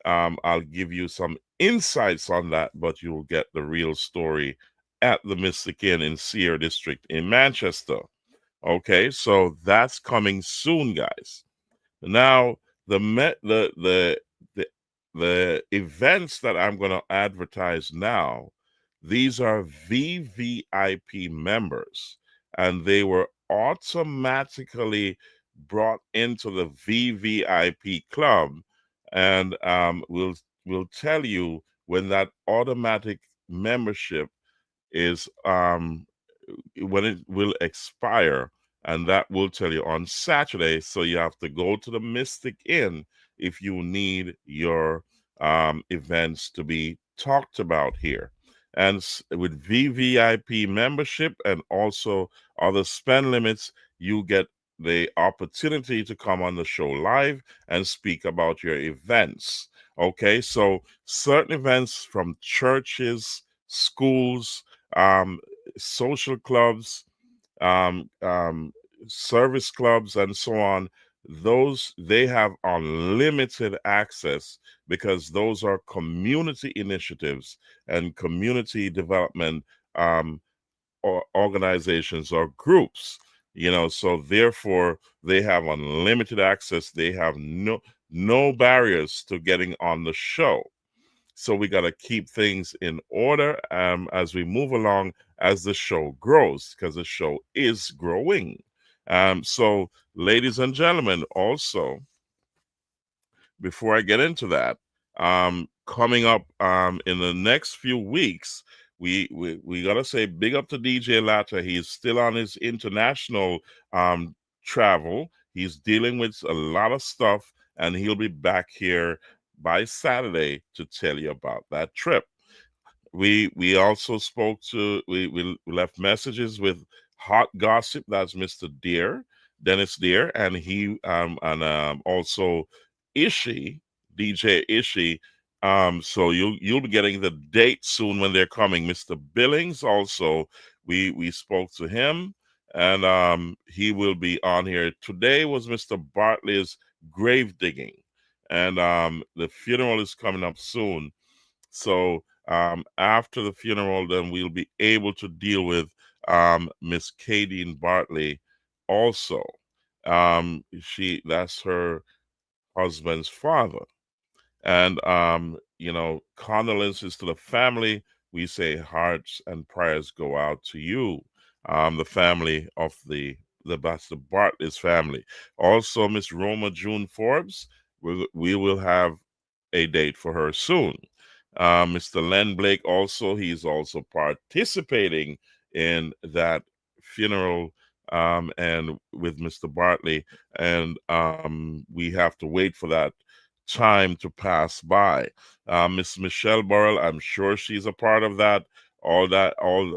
I'll give you some insights on that, but you'll get the real story at the Mystic Inn in Sierra District in Manchester. Okay, so that's coming soon, guys. Now, the events that I'm going to advertise now, these are VVIP members, and they were automatically brought into the VVIP club, and we'll tell you when that automatic membership is when it will expire, and that will tell you on Saturday. So you have to go to the Mystic Inn if you need your events to be talked about here. And with VVIP membership and also other spend limits, you get the opportunity to come on the show live and speak about your events. Okay, so certain events from churches, schools, social clubs, service clubs, and so on, they have unlimited access, because those are community initiatives and community development or organizations or groups, so therefore they have unlimited access. They have no barriers to getting on the show. So we got to keep things in order as we move along, as the show grows, because the show is growing. So, ladies and gentlemen, also, before I get into that, coming up in the next few weeks, we gotta say big up to DJ Latta. He's still on his international travel. He's dealing with a lot of stuff, and he'll be back here by Saturday to tell you about that trip. We also spoke to we left messages with Hot Gossip. That's Mr. Dennis Deer, and also Ishi, DJ Ishi. So you'll be getting the date soon when they're coming. Mr. Billings also, we spoke to him, and he will be on here. Today was Mr. Bartley's grave digging, and the funeral is coming up soon. So after the funeral, then we'll be able to deal with Miss Kadeen Bartley also. That's her husband's father. And condolences to the family. We say hearts and prayers go out to you, the family of the Bartley's family. Also, Miss Roma June Forbes, we will have a date for her soon. Mr. Len Blake also, he's also participating in that funeral and with Mr. Bartley, and we have to wait for that time to pass by. Miss Michelle Burrell, I'm sure she's a part of that, all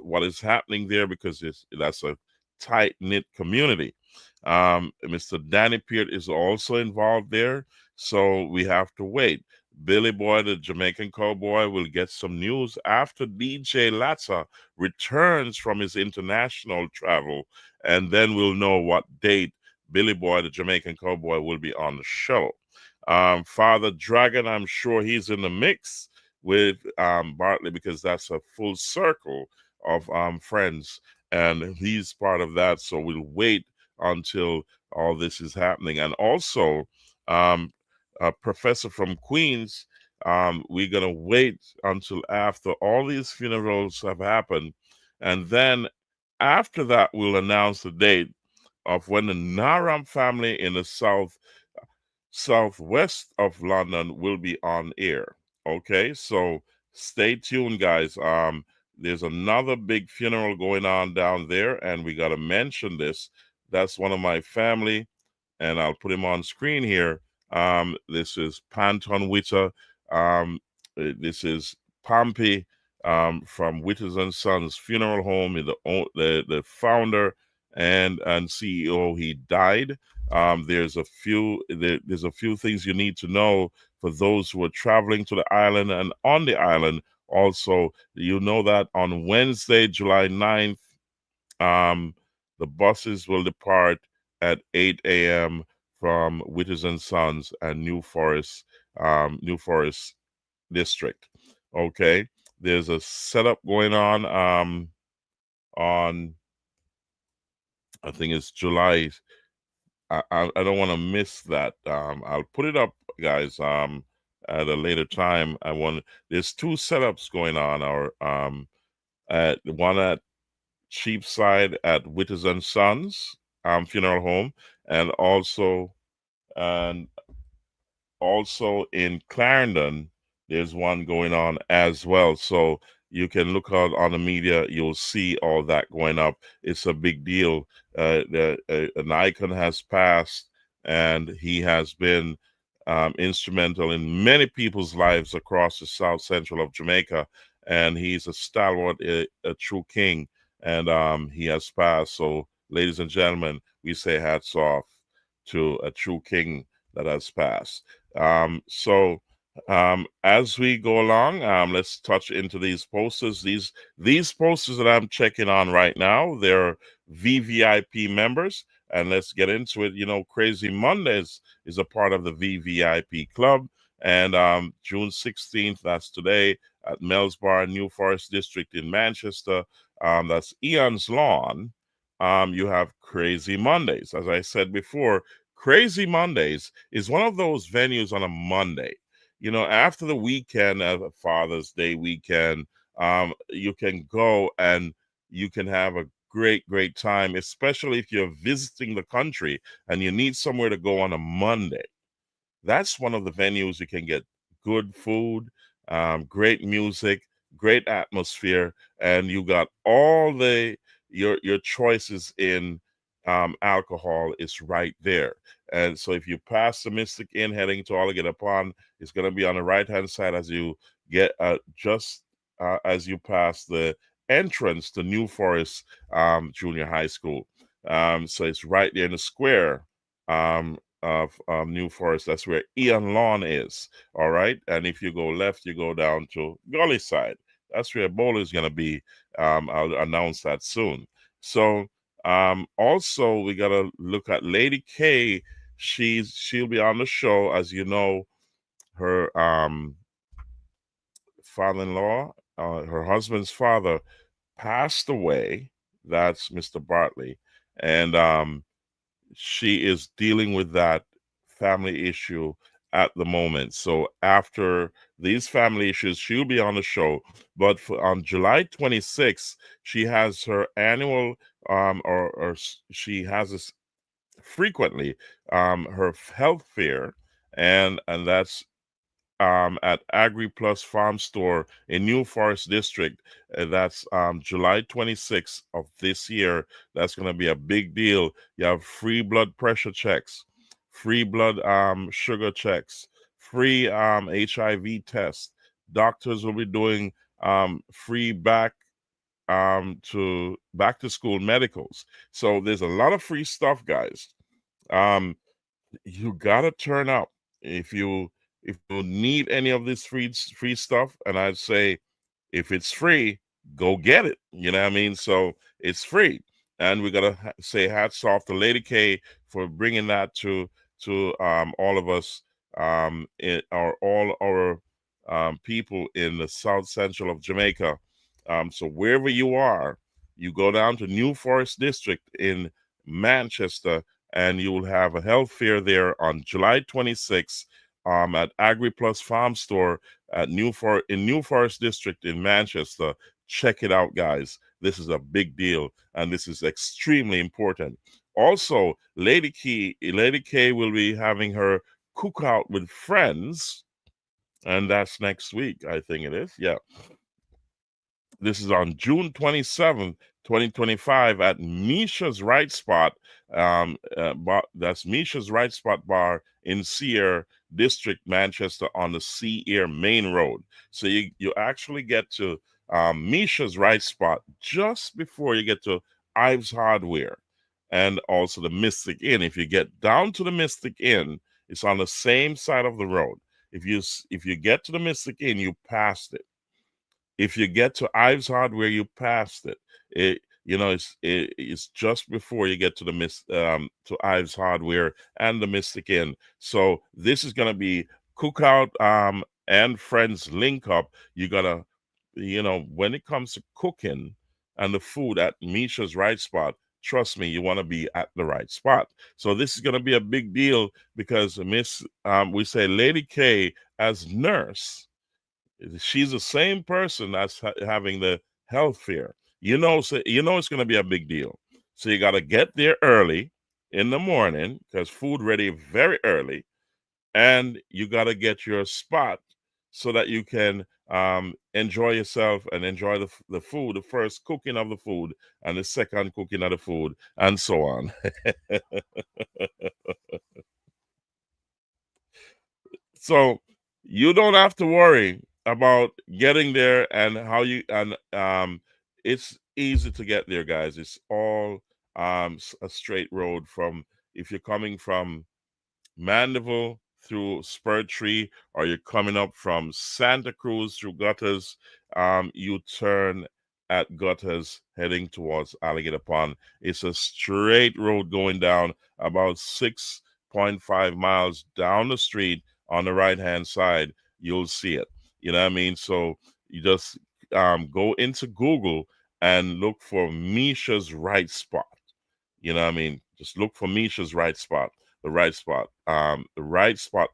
what is happening there, because that's a tight-knit community. Mr. Danny Peart is also involved there, so we have to wait. Billy Boy, the Jamaican cowboy, will get some news after DJ Latta returns from his international travel, and then we'll know what date Billy Boy, the Jamaican cowboy, will be on the show. Father Dragon, I'm sure he's in the mix with Bartley, because that's a full circle of friends, and he's part of that. So we'll wait until all this is happening. And also, a professor from Queens, we're going to wait until after all these funerals have happened. And then after that, we'll announce the date of when the Naram family in the southwest of London will be on air. Okay, so stay tuned, guys. There's another big funeral going on down there, and we got to mention this. That's one of my family, and I'll put him on screen here. This is Panton Witter. This is Pompey from Witters and Sons Funeral Home. The founder and CEO. He died. There's a few things you need to know for those who are traveling to the island and on the island. Also, you know that on Wednesday, July 9th, the buses will depart at 8 a.m. from Witters and Sons and New Forest District. Okay, there's a setup going on I think it's July. I don't want to miss that. I'll put it up, guys, at a later time. There's two setups going on, or one at Cheapside at Witters and Sons Funeral Home, and also in Clarendon, there's one going on as well. So you can look out on the media, you'll see all that going up. It's a big deal. An icon has passed, and he has been instrumental in many people's lives across the South Central of Jamaica, and he's a stalwart, a true king, and he has passed. So, ladies and gentlemen, we say hats off to a true king that has passed. As we go along, let's touch into these posters. These posters that I'm checking on right now, they're VVIP members, and let's get into it. You know, Crazy Mondays is a part of the VVIP Club, and June 16th, that's today, at Mel's Bar, New Forest District in Manchester. That's Ian's Lawn. You have Crazy Mondays. As I said before, Crazy Mondays is one of those venues on a Monday. You know, after the weekend, Father's Day weekend, you can go and you can have a great time, especially if you're visiting the country and you need somewhere to go on a Monday. That's one of the venues you can get good food, great music, great atmosphere, and you got all your choices in alcohol is right there. And so if you pass the Mystic Inn heading to Alligator Pond, it's going to be on the right hand side as you get just as you pass the entrance to New Forest Junior High School. So it's right there in the square. Of New Forest. That's where Ian Lawn is. All right. And if you go left, you go down to Gully Side. That's where Bowl is going to be. I'll announce that soon. So also we got to look at Lady K. She'll be on the show. As you know, her father-in-law, her husband's father, passed away. That's Mr. Bartley. And she is dealing with that family issue at the moment. So after these family issues, she'll be on the show. But on July 26th, she has her annual, or she has this frequently, her health fair, and that's at Agri Plus Farm Store in New Forest District. That's July 26th of this year. That's going to be a big deal. You have free blood pressure checks, free blood sugar checks, free HIV tests. Doctors will be doing free back to school medicals. So there's a lot of free stuff, guys. You gotta turn up if you need any of this free stuff. And I'd say if it's free, go get it. You know what I mean? So it's free, and we gotta say hats off to Lady K for bringing that to all of us, all our people in the South Central of Jamaica. So wherever you are, you go down to New Forest District in Manchester, and you will have a health fair there on July 26th at Agri Plus Farm Store at New Forest District in Manchester. Check it out, guys. This is a big deal, and this is extremely important. Also, Lady K will be having her cookout with friends, and that's next week, I think it is. Yeah. This is on June 27th, 2025 at Misha's Right Spot. That's Misha's Right Spot Bar in Sear District, Manchester, on the Sear Main Road. So you actually get to Misha's Right Spot just before you get to Ives Hardware and also the Mystic Inn. If you get down to the Mystic Inn, it's on the same side of the road. If you get to the Mystic Inn, you passed it. If you get to Ives Hardware, you passed it. It's just before you get to to Ives Hardware and the Mystic Inn. So this is gonna be cookout and friends link up. You gotta, when it comes to cooking and the food at Misha's Right Spot, trust me, you want to be at the right spot. So this is gonna be a big deal because we say Lady K as nurse. She's the same person that's having the health fair. So it's going to be a big deal. So you got to get there early in the morning because food ready very early, and you got to get your spot so that you can enjoy yourself and enjoy the food, the first cooking of the food and the second cooking of the food, and so on. So you don't have to worry about getting there and how you and it's easy to get there, guys. It's all a straight road from if you're coming from Mandeville through Spur Tree, or you're coming up from Santa Cruz through Gutters, you turn at Gutters heading towards Alligator Pond. It's a straight road going down about 6.5 miles down the street on the right-hand side. You'll see it. You know what I mean? So you just go into Google and look for Misha's Right Spot. You know what I mean? Just look for Misha's Right Spot, the Right Spot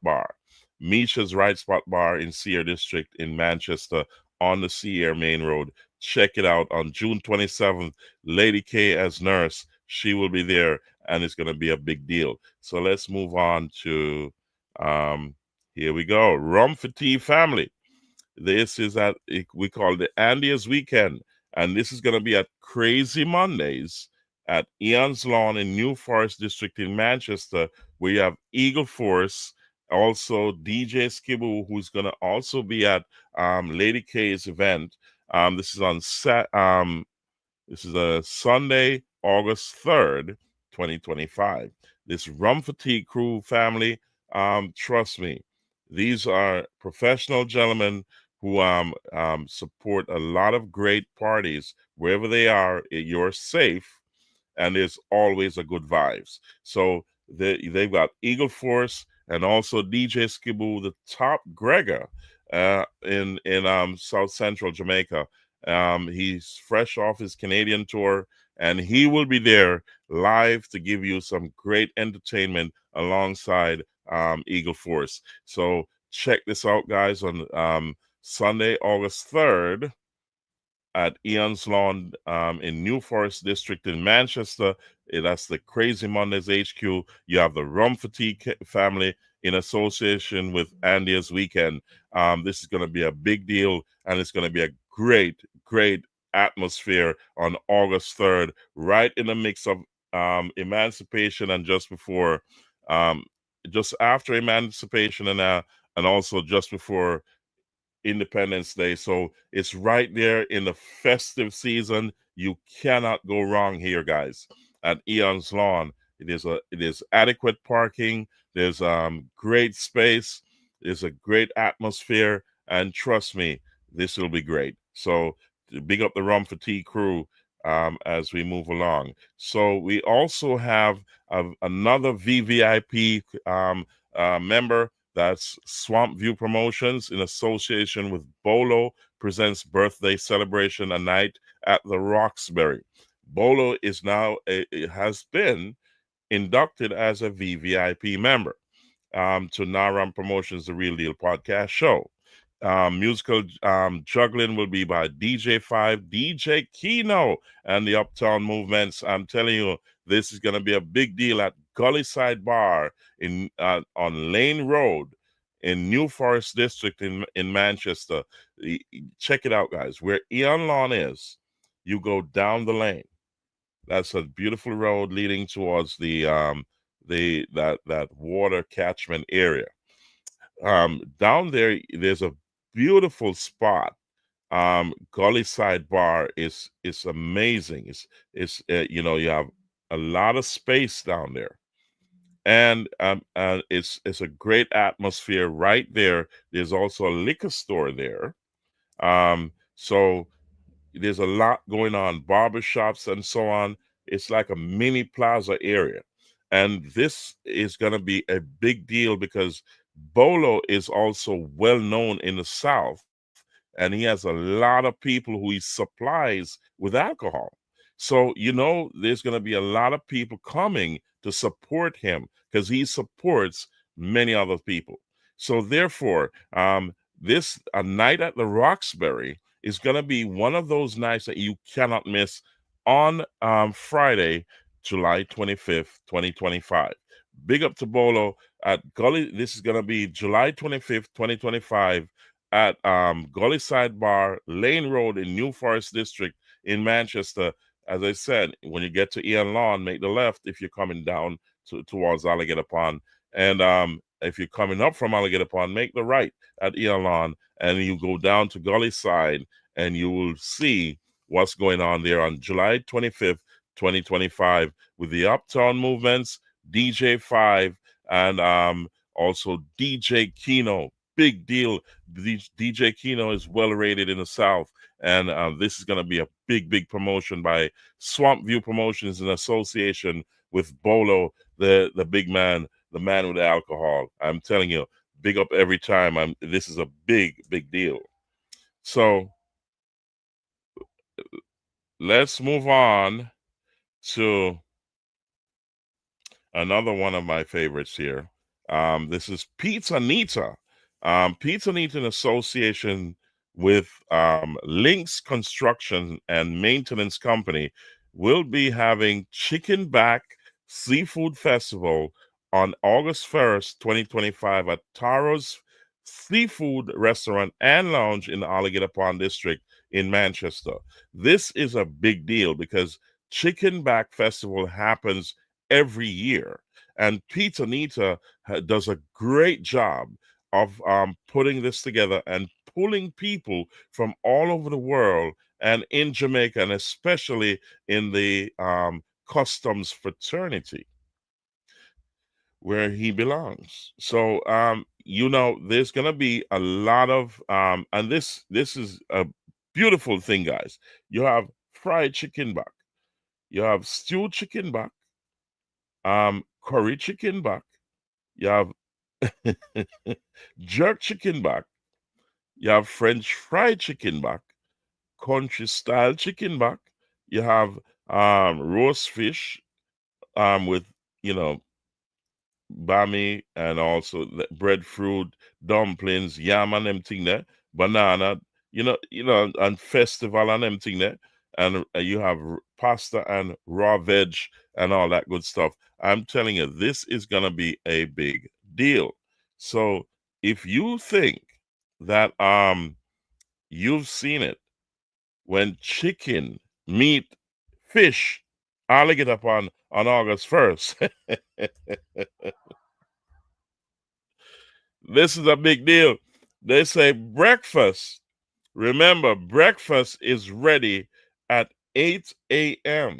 Bar. Misha's Right Spot Bar in Sear District in Manchester on the Sear Main Road. Check it out on June 27th. Lady K as nurse, she will be there, and it's going to be a big deal. So let's move on to, here we go, Rum for Tea family. This is we call the Andes Weekend, and this is going to be at Crazy Mondays at Ian's Lawn in New Forest District in Manchester, where you have Eagle Force, also DJ Skibble, who's going to also be at Lady K's event. This is on this is a Sunday, August 3rd, 2025. This Rum Fatigue crew family, trust me, these are professional gentlemen who support a lot of great parties. Wherever they are, you're safe, and there's always a good vibes. So they've got Eagle Force and also DJ Skiboo, the top Gregor in South Central Jamaica. He's fresh off his Canadian tour, and he will be there live to give you some great entertainment alongside Eagle Force. So check this out, guys, on Sunday, August 3rd at Ian's Lawn in New Forest District in Manchester. That's the Crazy Mondays HQ. You have the Rum Fatigue family in association with Andy's Weekend. This is going to be a big deal, and it's going to be a great, great atmosphere on August 3rd, right in the mix of emancipation and just before, just after emancipation and also just before Independence Day. So it's right there in the festive season. You cannot go wrong here, guys. At Eon's Lawn, it is adequate parking. There's great space. There's a great atmosphere, and trust me, this will be great. So big up the Rum for Tea crew as we move along. So we also have another VVIP member. That's Swamp View Promotions in association with Bolo presents birthday celebration a night at the Roxbury. Bolo is now it has been inducted as a VVIP member to Naram Promotions, the Real Deal podcast show. Musical juggling will be by DJ5, DJ Kino, and the Uptown Movements. I'm telling you, this is going to be a big deal at Gullyside Bar in on Lane Road in New Forest District in Manchester. Check it out, guys. Where Ian Lawn is, you go down the lane. That's a beautiful road leading towards that water catchment area. Down there, there's a beautiful spot. Gullyside Bar is amazing. It's you have a lot of space down there, and it's a great atmosphere right there. There's also a liquor store there, so there's a lot going on, barbershops and so on. It's like a mini plaza area, and this is going to be a big deal because Bolo is also well known in the South, and he has a lot of people who he supplies with alcohol. So, there's going to be a lot of people coming to support him because he supports many other people. So therefore, this a night at the Roxbury is going to be one of those nights that you cannot miss on Friday, July 25th, 2025. Big up to Bolo at Gully. This is going to be July 25th, 2025 at Gullyside Bar, Lane Road in New Forest District in Manchester. As I said, when you get to Ian Lawn, make the left if you're coming down towards Alligator Pond. And if you're coming up from Alligator Pond, make the right at Ian Lawn, and you go down to Gullyside, and you will see what's going on there on July 25th, 2025 with the Uptown Movements, DJ 5, and also DJ Kino big deal. DJ Kino is well rated in the South, and this is going to be a big promotion by Swamp View Promotions in association with Bolo, the big man, the man with the alcohol. I'm telling you, big up every time. This is a big deal. So let's move on to another one of my favorites here. This is Pizza Nita. Pizza Nita in association with Links Construction and Maintenance Company will be having Chicken Back Seafood Festival on August 1st, 2025 at Taro's Seafood Restaurant and Lounge in the Alligator Pond District in Manchester. This is a big deal because Chicken Back Festival happens every year, and Pizza Nita does a great job of putting this together and pulling people from all over the world and in Jamaica, and especially in the customs fraternity where he belongs. So there's gonna be a lot of and this is a beautiful thing, guys. You have fried chicken back, you have stewed chicken back, curry chicken back, you have jerk chicken back, you have French fried chicken back, country style chicken back, you have roast fish with bami, and also the breadfruit, dumplings, yam and them thing there, banana, and festival and them thing there, and you have pasta and raw veg and all that good stuff. I'm telling you, this is gonna be a big deal. So if you think that you've seen it when chicken, meat, fish alligator upon on August 1st. This is a big deal. They say breakfast. Remember, breakfast is ready at 8 a.m.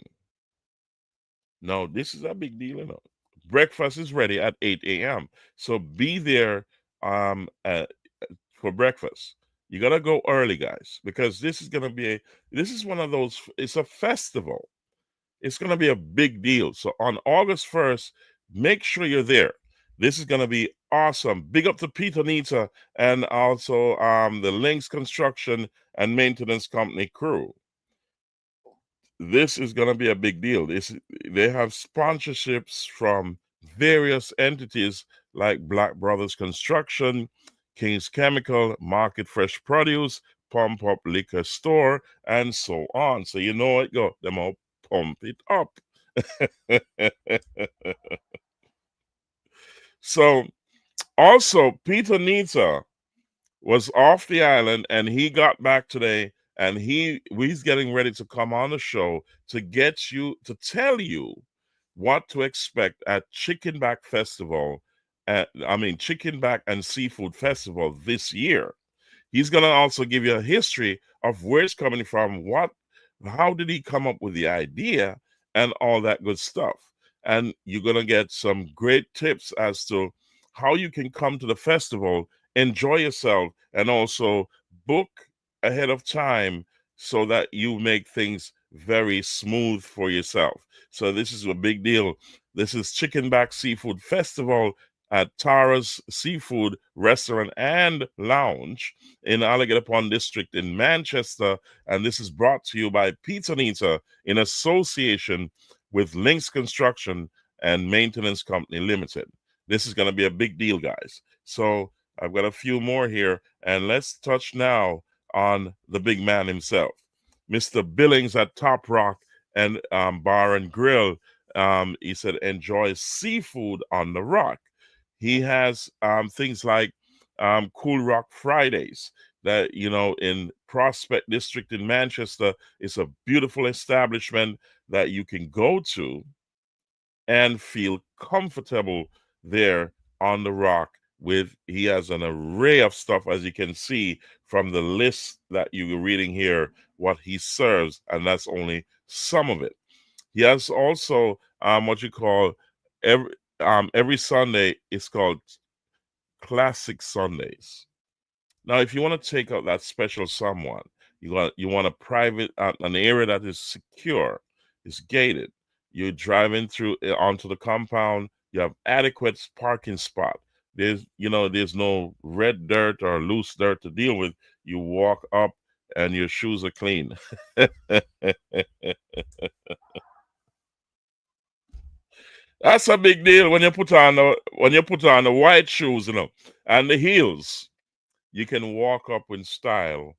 No, this is a big deal, Breakfast is ready at 8 a.m. So be there for breakfast. You gotta go early, guys, because this is one of those. It's a festival. It's gonna be a big deal. So on August 1st, make sure you're there. This is gonna be awesome. Big up to Peter Nita and also the Links Construction and Maintenance Company crew. This is gonna be a big deal. They have sponsorships from various entities like Black Brothers Construction, King's Chemical, Market Fresh Produce, Pump Up Liquor Store, and so on. So you know it go. Them all pump it up. So also Peter Nita was off the island and he got back today, and he's getting ready to come on the show to tell you what to expect at Chicken Back Festival. Chicken Back and Seafood Festival this year. He's going to also give you a history of where it's coming from, how did he come up with the idea, and all that good stuff. And you're going to get some great tips as to how you can come to the festival, enjoy yourself, and also book ahead of time so that you make things very smooth for yourself. So this is a big deal. This is Chicken Back Seafood Festival at Tara's Seafood Restaurant and Lounge in Alligator Pond District in Manchester. And this is brought to you by Pizza Nita in association with Links Construction and Maintenance Company Limited. This is going to be a big deal, guys. So I've got a few more here, and let's touch now on the big man himself, Mr. Billings at Top Rock and Bar and Grill. He said, enjoy seafood on the rock. He has things like Cool Rock Fridays that, in Prospect District in Manchester. It's a beautiful establishment that you can go to and feel comfortable there on the rock. He has an array of stuff, as you can see from the list that you're reading here, what he serves, and that's only some of it. He has also what you call every Sunday, it's called classic Sundays. Now, if you want to take out that special someone, you want a private, an area that is secure, is gated. You're driving through onto the compound. You have adequate parking spot. There's no red dirt or loose dirt to deal with. You walk up and your shoes are clean. That's a big deal when you put on the white shoes, and the heels. You can walk up in style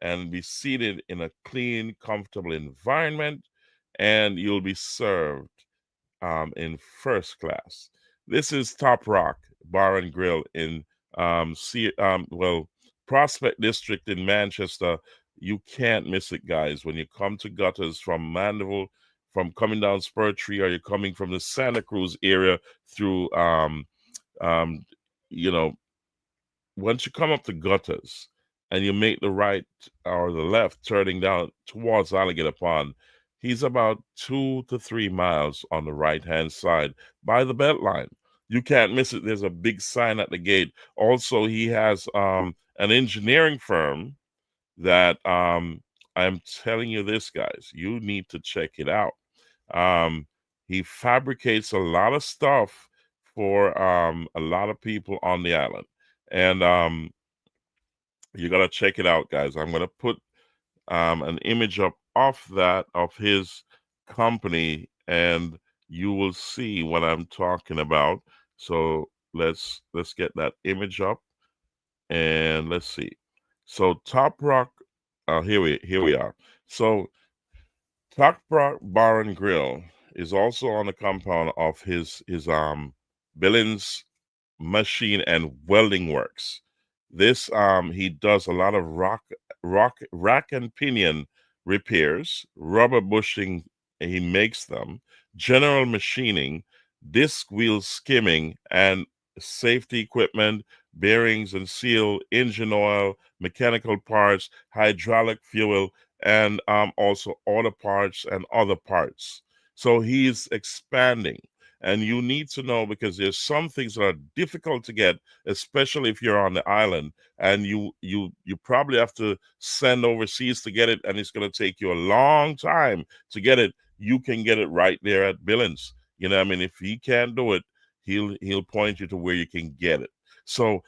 and be seated in a clean, comfortable environment, and you'll be served in first class. This is Top Rock Bar and Grill in Prospect District in Manchester. You can't miss it, guys. When you come to Gutters from Mandeville, from coming down Spur Tree, or you're coming from the Santa Cruz area through you know once you come up to Gutters and you make the right or the left, turning down towards Alligator Pond, he's about 2 to 3 miles on the right hand side by the Beltline. You can't miss it. There's a big sign at the gate. Also, he has an engineering firm that I'm telling you this, guys, you need to check it out. He fabricates a lot of stuff for a lot of people on the island. And you got to check it out, guys. I'm going to put an image up of his company, and you will see what I'm talking about. So let's get that image up, and let's see. So Top Rock, here we are. So Top Rock Bar and Grill is also on the compound of his Billings Machine and Welding Works. This he does a lot of rack and pinion repairs, rubber bushing, he makes them, general machining, disc wheel skimming, and safety equipment, bearings and seal, engine oil, mechanical parts, hydraulic fuel, and also auto parts and other parts. So he's expanding. And you need to know, because there's some things that are difficult to get, especially if you're on the island, and you probably have to send overseas to get it, and it's going to take you a long time to get it. You can get it right there at Billings. You know what I mean? If he can't do it, he'll point you to where you can get it. So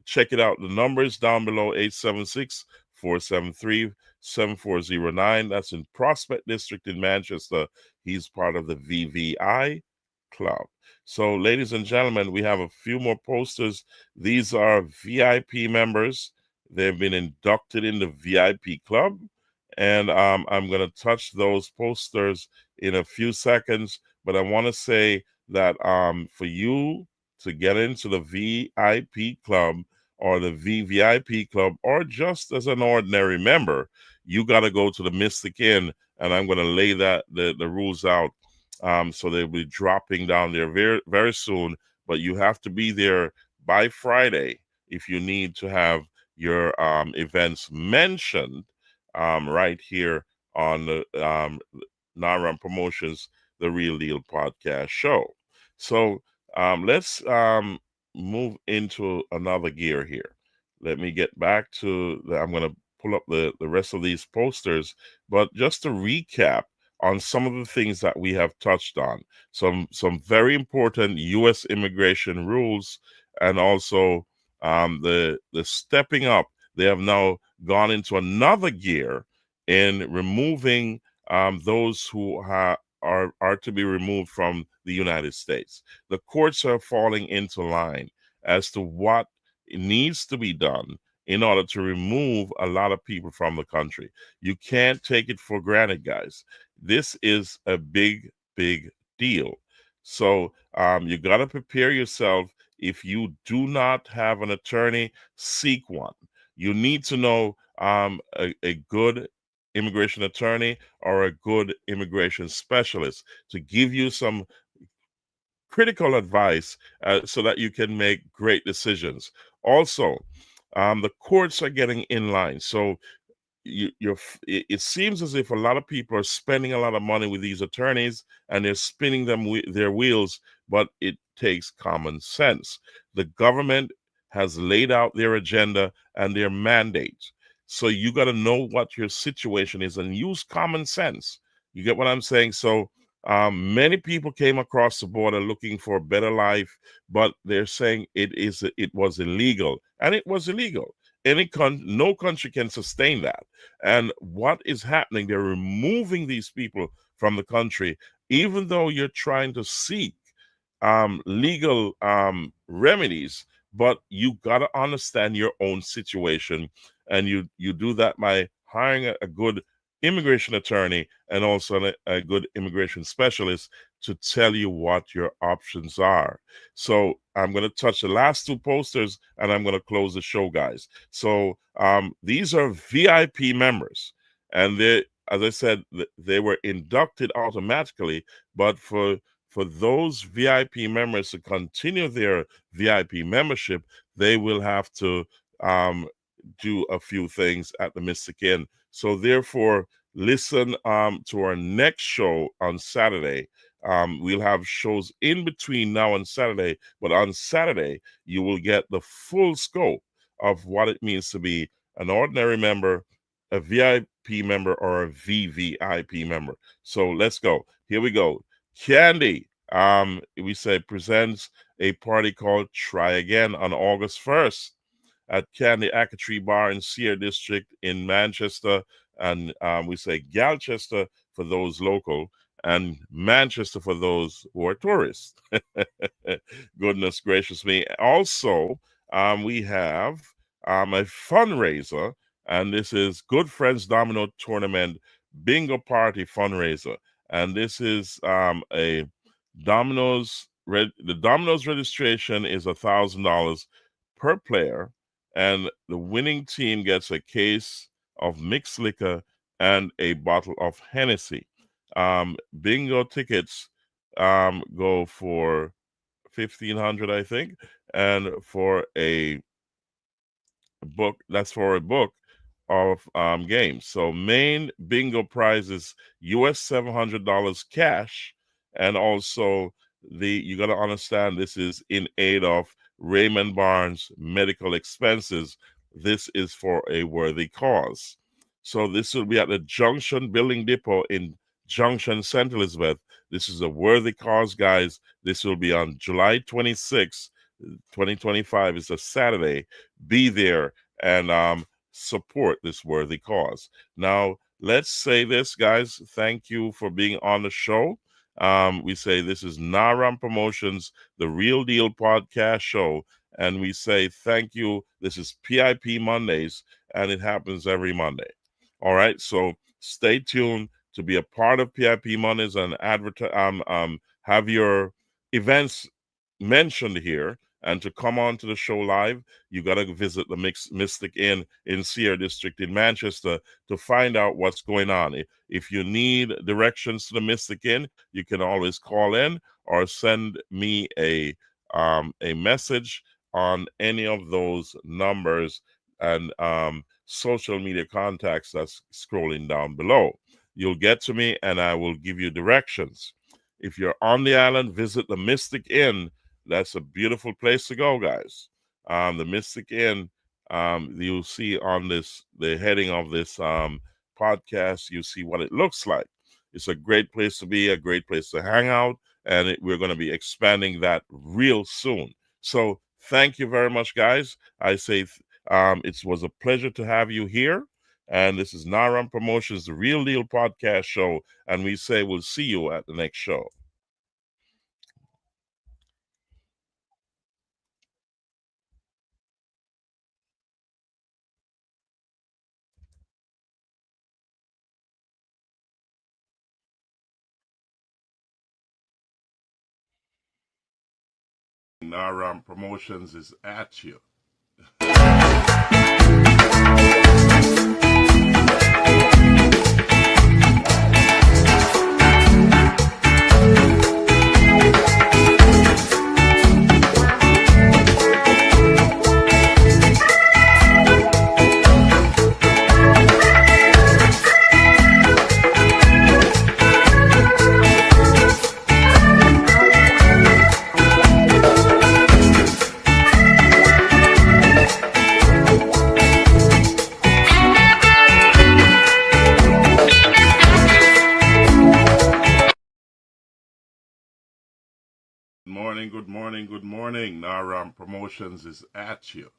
check it out. The number is down below, 876-473-7409. That's in Prospect District in Manchester. He's part of the VVI Club. So, ladies and gentlemen, we have a few more posters. These are VIP members. They've been inducted in the VIP Club, and I'm going to touch those posters in a few seconds. But I want to say that for you to get into the VIP Club or the VVIP Club, or just as an ordinary member, you got to go to the Mystic Inn, and I'm going to lay the rules out. So they'll be dropping down there very, very soon, but you have to be there by Friday if you need to have your events mentioned right here on the NARAM Promotions, The Real Deal podcast show. So let's move into another gear here. Let me get back to I'm going to pull up the rest of these posters, but just to recap on some of the things that we have touched on, some very important U.S. immigration rules, and also the stepping up. They have now gone into another gear in removing those who are to be removed from the United States. The courts are falling into line as to what needs to be done in order to remove a lot of people from the country. You can't take it for granted, guys. This is a big, big deal. So you got to prepare yourself. If you do not have an attorney, seek one. You need to know a good immigration attorney or a good immigration specialist to give you some critical advice so that you can make great decisions. Also, the courts are getting in line. So it seems as if a lot of people are spending a lot of money with these attorneys, and they're spinning their wheels, but it takes common sense. The government has laid out their agenda and their mandate. So you got to know what your situation is and use common sense. You get what I'm saying? So many people came across the border looking for a better life, but they're saying it was illegal, and it was illegal. No country can sustain that. And what is happening? They're removing these people from the country, even though you're trying to seek legal remedies. But you got to understand your own situation, and you do that by hiring a good immigration attorney and also a good immigration specialist to tell you what your options are. So I'm going to touch the last two posters and I'm going to close the show, guys. So these are VIP members, and they, as I said, they were inducted automatically, but for those VIP members to continue their VIP membership, they will have to do a few things at the Mystic Inn. So therefore, listen to our next show on Saturday. We'll have shows in between now and Saturday, but on Saturday, you will get the full scope of what it means to be an ordinary member, a VIP member, or a VVIP member. So let's go. Here we go. Candy, we say, presents a party called Try Again on August 1st at Candy Acktree Bar in Sear District in Manchester. And we say Galchester for those local, and Manchester for those who are tourists. Goodness gracious me. Also, we have a fundraiser, and this is Good Friends Domino Tournament Bingo Party fundraiser. And this is a Domino's. The Domino's registration is $1,000 per player, and the winning team gets a case of mixed liquor and a bottle of Hennessy. Bingo tickets go for $1,500, I think, and for a book, that's for a book of games. So main bingo prize is US $700 cash, and also you got to understand this is in aid of Raymond Barnes medical expenses. This is for a worthy cause. So this will be at the Junction Building Depot in Junction, St. Elizabeth. This is a worthy cause, guys. This will be on July 26, 2025. It's a Saturday. Be there and support this worthy cause. Now, let's say this, guys. Thank you for being on the show. We say this is NARAM Promotions, the Real Deal podcast show. And we say thank you. This is PIP Mondays, and it happens every Monday. All right, so stay tuned to be a part of PIP Mondays and have your events mentioned here. And to come on to the show live, you got to visit the Mystic Inn in Sear District in Manchester to find out what's going on. If you need directions to the Mystic Inn, you can always call in or send me a message on any of those numbers and social media contacts that's scrolling down below. You'll get to me and I will give you directions. If you're on the island, visit the Mystic Inn. That's a beautiful place to go, guys. The Mystic Inn, you'll see on the heading of this podcast, you see what it looks like. It's a great place to be, a great place to hang out, and we're going to be expanding that real soon. So thank you very much, guys. I say it was a pleasure to have you here. And this is NARAM Promotions, the Real Deal podcast show. And we say we'll see you at the next show. NARAM Promotions is at you. morning, good morning, good morning. Naram Promotions is at you.